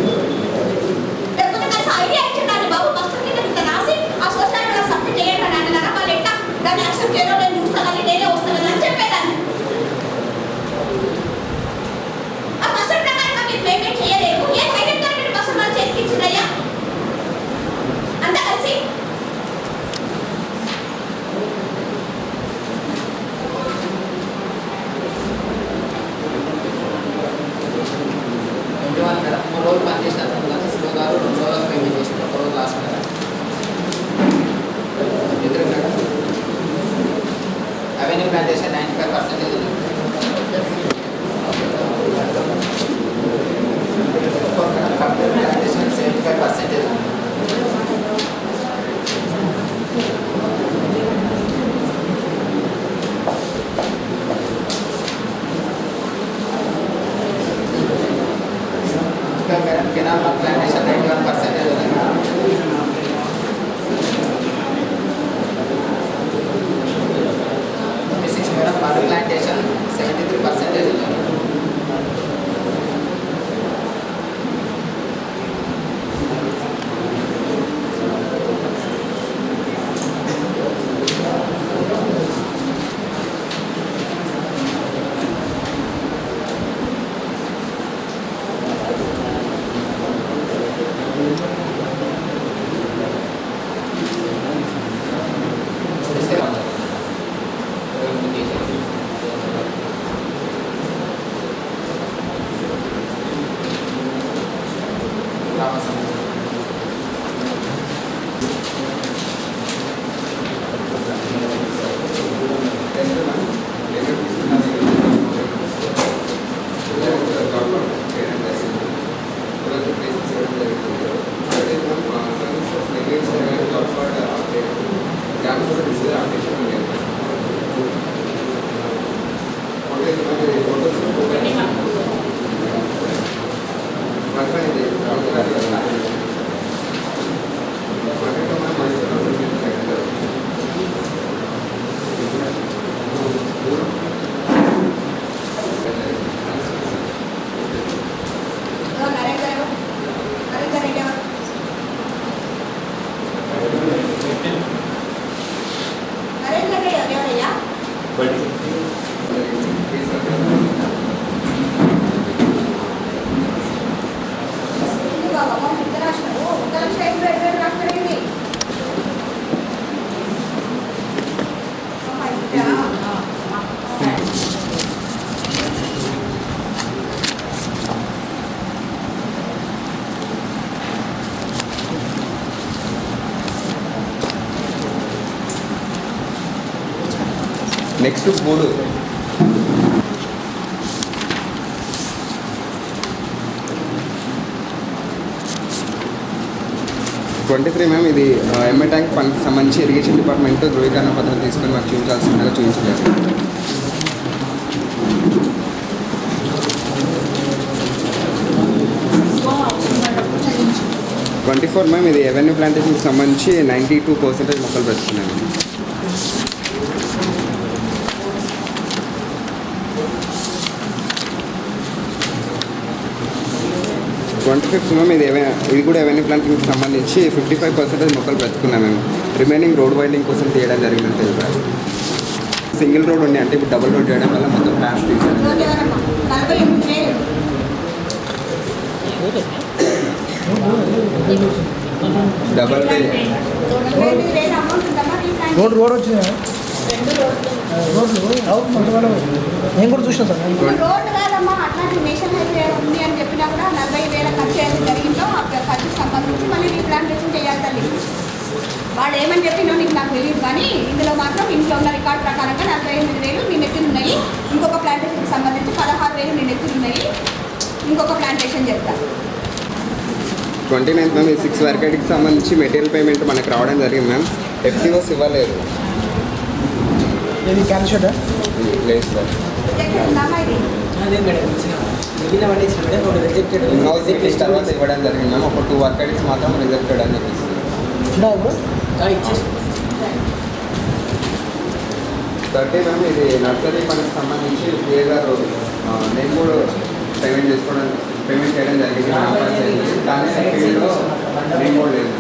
Madam 3 రోజులు పని చేసిన తర్వాత శివ గారు 2 రోజులకు పేమెంట్ చేసిన 1 రోజు లాస్ట్ మేడం. ఇద్దరు మేడం అవెన్యూ ప్లాంటేషన్ 95% ఉంది. ప్లాంటేషన్ 75% ఉంది. మేడం కెనాల్ ప్లాంటేషన్ 91% ఉంది. మేడం మడ్ ప్లాంటేషన్ 73% ఉంది. నెక్స్ట్ 3 23 మ్యామ్ ఇది ఎంఏ ట్యాంక్ పనికి సంబంధించి ఇరిగేషన్ డిపార్ట్మెంట్ ధృవీకరణ పత్రం తీసుకొని మాకు చూపించాల్సిందిగా చూపించలేదు. 24 మ్యామ్ ఇది ఎవెన్యూ ప్లాంటేషన్కి సంబంధించి 92% మొక్కలు పెంచుతున్నాయి. 25th ఇది కూడా రెవెన్యూ ప్లాంటింగ్కి సంబంధించి 55% మొక్కలు బ్రతుకున్నాం మేము. రిమైనింగ్ రోడ్ వైడింగ్ కోసం తీయడం జరిగిందని తెలిపారు. సింగిల్ రోడ్ ఉంది అంటే ఇప్పుడు డబుల్ రోడ్ చేయడం వల్ల మొత్తం ప్లాన్స్ తీసారు. డబల్ రోడ్ వచ్చిందా రోడ్లు అవుతుంది. నేను కూడా చూసాను సార్. రోడ్డు కాదమ్మా, అట్లాంటి నేషనల్ హైవే ఉంది అని చెప్పినా కూడా 40,000 ఖర్చు ఏది జరిగిందో ఆ ఖర్చుకు సంబంధించి మళ్ళీ రీప్లాంటేషన్ చేయాలి తల్లి. వాళ్ళు ఏమని చెప్పినో నీకు నాకు తెలియదు, కానీ ఇందులో మాత్రం ఇంట్లో ఉన్న రికార్డు ప్రకారంగా 48,000 మీ నెత్తులు ఉన్నాయి. ఇంకొక ప్లాంటేషన్కి సంబంధించి 16,000 మీ నెత్తులు ఉన్నాయి. ఇంకొక ప్లాంటేషన్ చెప్తాను. 29th మ్యామ్ ఈ 6 వర్కర్కి సంబంధించి మెటీరియల్ పేమెంట్ మనకు రావడం జరిగింది మ్యామ్. FTOs ఇవ్వలేదు. ఇది క్యాన్షెట్ లేదు సార్. అదే మేడం ఇచ్చిన మిగిలిన వాటి ఇచ్చిన మేడం ఒక రిజెక్టెడ్ హౌస్ లిస్ట్ తర్వాత ఇవ్వడం జరిగింది మ్యామ్. ఒక 2 వర్కర్స్ మాత్రం రిజెక్టెడ్ అని చెప్పేసి ఇచ్చేసి 30 మ్యామ్ ఇది నర్సరీ పనికి సంబంధించి PA గారు నేను కూడా పేమెంట్ చేయడం జరిగింది. కానీ సర్టిఫికేట్లో నేను కూడా లేదు.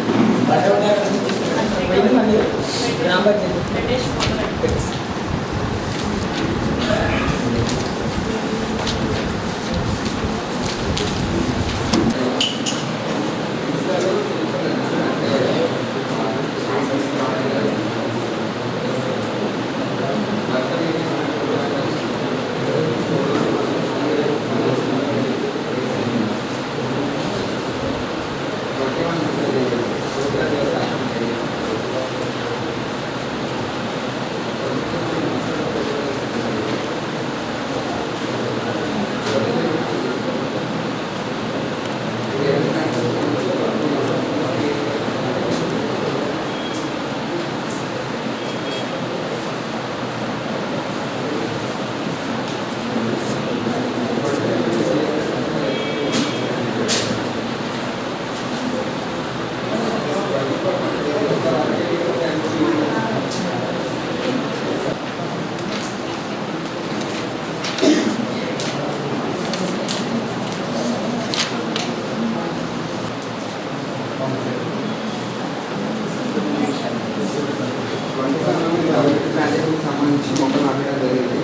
సంబంధించి మొక్కలు నాటడం జరిగింది.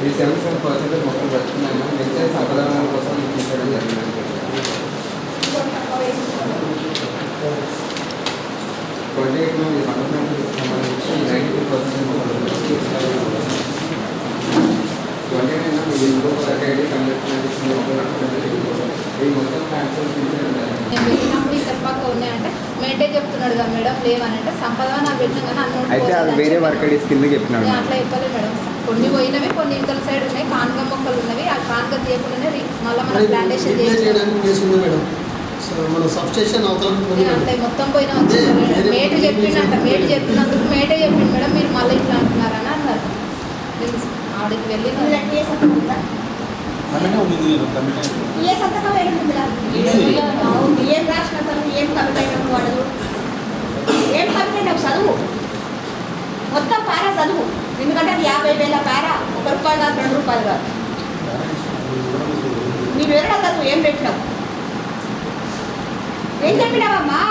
ఈ 77% మొక్కలు బ్రతుకున్నాయి. మిగతా సంప్రదాయాల కోసం తీసుకోవడం జరిగింది. 28 ఈ సంవత్సరానికి సంబంధించి 92% మొక్కలు 29 ఇది ఇంకొక ఐడి సంరక్షణ మొక్కలు నాటడం జరిగింది. ఈ మొత్తం క్యాన్సర్ తీసుకోవడం జరిగింది. వెళ్ళినప్పుడు ఇక్కడ పక్క ఉన్నాయంటే మేటే చెప్తున్నాడు కదా మేడం, లేవనంటే సంపద నాకు పెట్టిన కానీ అన్నోటి అయితే అది వేరే వర్కర్స్ కింద చెప్పినాడు. అట్లా చెప్పలేదు మేడం. కొన్ని పోయినవి, కొన్ని ఇతర సైడ్ ఉన్నాయి. కాన్గ మొక్కలు ఉన్నవి, ఆ కాన్గ తీయకుండానే మళ్ళీ మనం ప్లాంటేషన్ చేయడానికి మేడం. మన సబ్స్టేషన్ అంటే మొత్తం పోయిన మేటు చెప్పిండంట. మేటు చెప్పినందుకు మేటే చెప్పిండు మేడం, మీరు మళ్ళీ ఇట్లా అంటున్నారని అన్నారు. ఆడికి వెళ్ళి ఏ సంతకం వేడుకుందా ఏం రాసిన ఏం కవితైన వాడు ఏం కవితైన చదువు మొత్తం పారా చదువు. ఎందుకంటే అది 50,000 పారా, ₹1 కాదు ₹2 కాదు. నీ వివరణ చదువు ఏం పెట్టినావు, ఏం చెప్పినావమ్మా?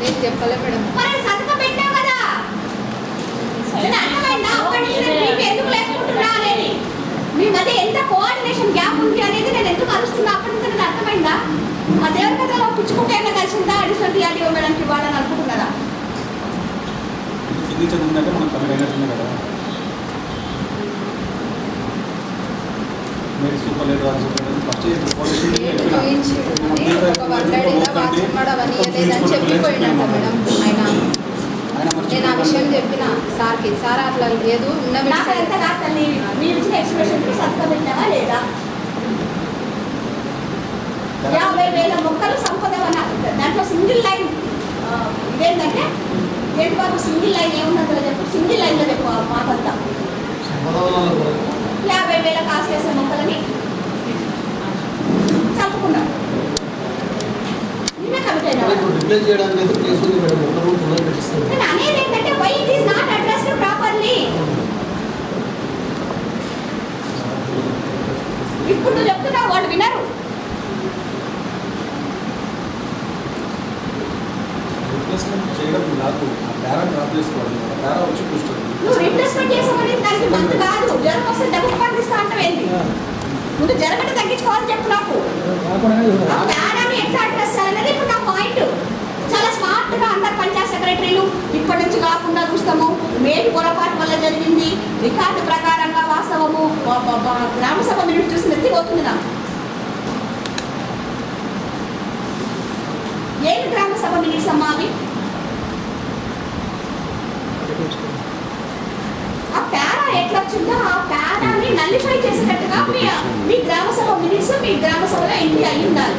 నేను చెప్పలే మేడం. మరి సంతకం పెట్టావు కదా, అర్థమైందా? ఎందుకు లేకుంటున్నా అనేది మీ మధ్య ఎంత కోఆర్డినేషన్ గ్యాప్ ఉంది అనేది నేను ఎందుకు అరుస్తున్నా అప్పటి నుంచి నాకు అర్థమైందా? ఆ దేవుని కథలో పిచ్చుకుంటేనే కలిసిందా అడిషనల్ టీఆర్డీఓ మేడంకి ఇవ్వాలని అనుకుంటున్నారా? సిగ్నేచర్ ఉందంటే మనం కమిట్ అయినట్టుంది కదా. మీరు సూపర్ లేదు చెప్పిపోయినట్ట మేడం ఆయన. నేను ఆ విషయం చెప్పిన సార్కి, సార్ అట్లా లేదు ఉన్న మీరు ఇచ్చిన ఎక్స్ప్రెషన్కి సంతకం పెట్టావా లేదా? 50,000 మొక్కలు సంపద దాంట్లో సింగిల్ లైన్ ఇదేంటంటే ఏంటి బాబు సింగిల్ లైన్ ఏమున్నదో చెప్పు, సింగిల్ లైన్లో చెప్పు మాకంతా. 50,000 కాస్ట్ చేసే మొక్కలని చంపుకున్నాం. నేనే కమిట్ అయినా నేను అనేది ఏంటంటే why it is not addressed properly. ఇప్పుడు నువ్వు చెప్తున్నావు వాళ్ళు వినరు. చేయడం నాకు పేరెంట్ డ్రాప్ చేసుకోవాలి, పేరెంట్ వచ్చి కూర్చోండి. నువ్వు రీప్లేస్మెంట్ చేసామని దానికి మంత్ కాదు, జ్వరం వస్తే డబ్బు పండిస్తా అంటావేంటి? ముందు జ్వరం అంటే తగ్గించుకోవాలని చెప్పు నాకు. ఆ పేరాన్ని ఎట్లా అడ్రస్ చేయాలనేది ఇప్పుడు నా పాయింట్. చాలా స్మార్ట్గా అందరు పంచాయత్ సెక్రటరీలు ఇప్పటి నుంచి కాకుండా చూస్తాము, మేలు పొరపాటు వల్ల జరిగింది, రికార్డు ప్రకారంగా వాస్తవము, గ్రామసభ మినిట్ చూసి నెత్తిపోతుంది నాకు. ఏమి గ్రామసభ మినిట్స్ అమ్మా అవి? ఆ పేరా ఎట్లా వచ్చిందో ఆ పేరాని నల్లిఫై చేసేటట్టుగా మీ గ్రామసభ మినిట్స్ మీ గ్రామసభలో ఎంట్రీ అయ్యి ఉండాలి.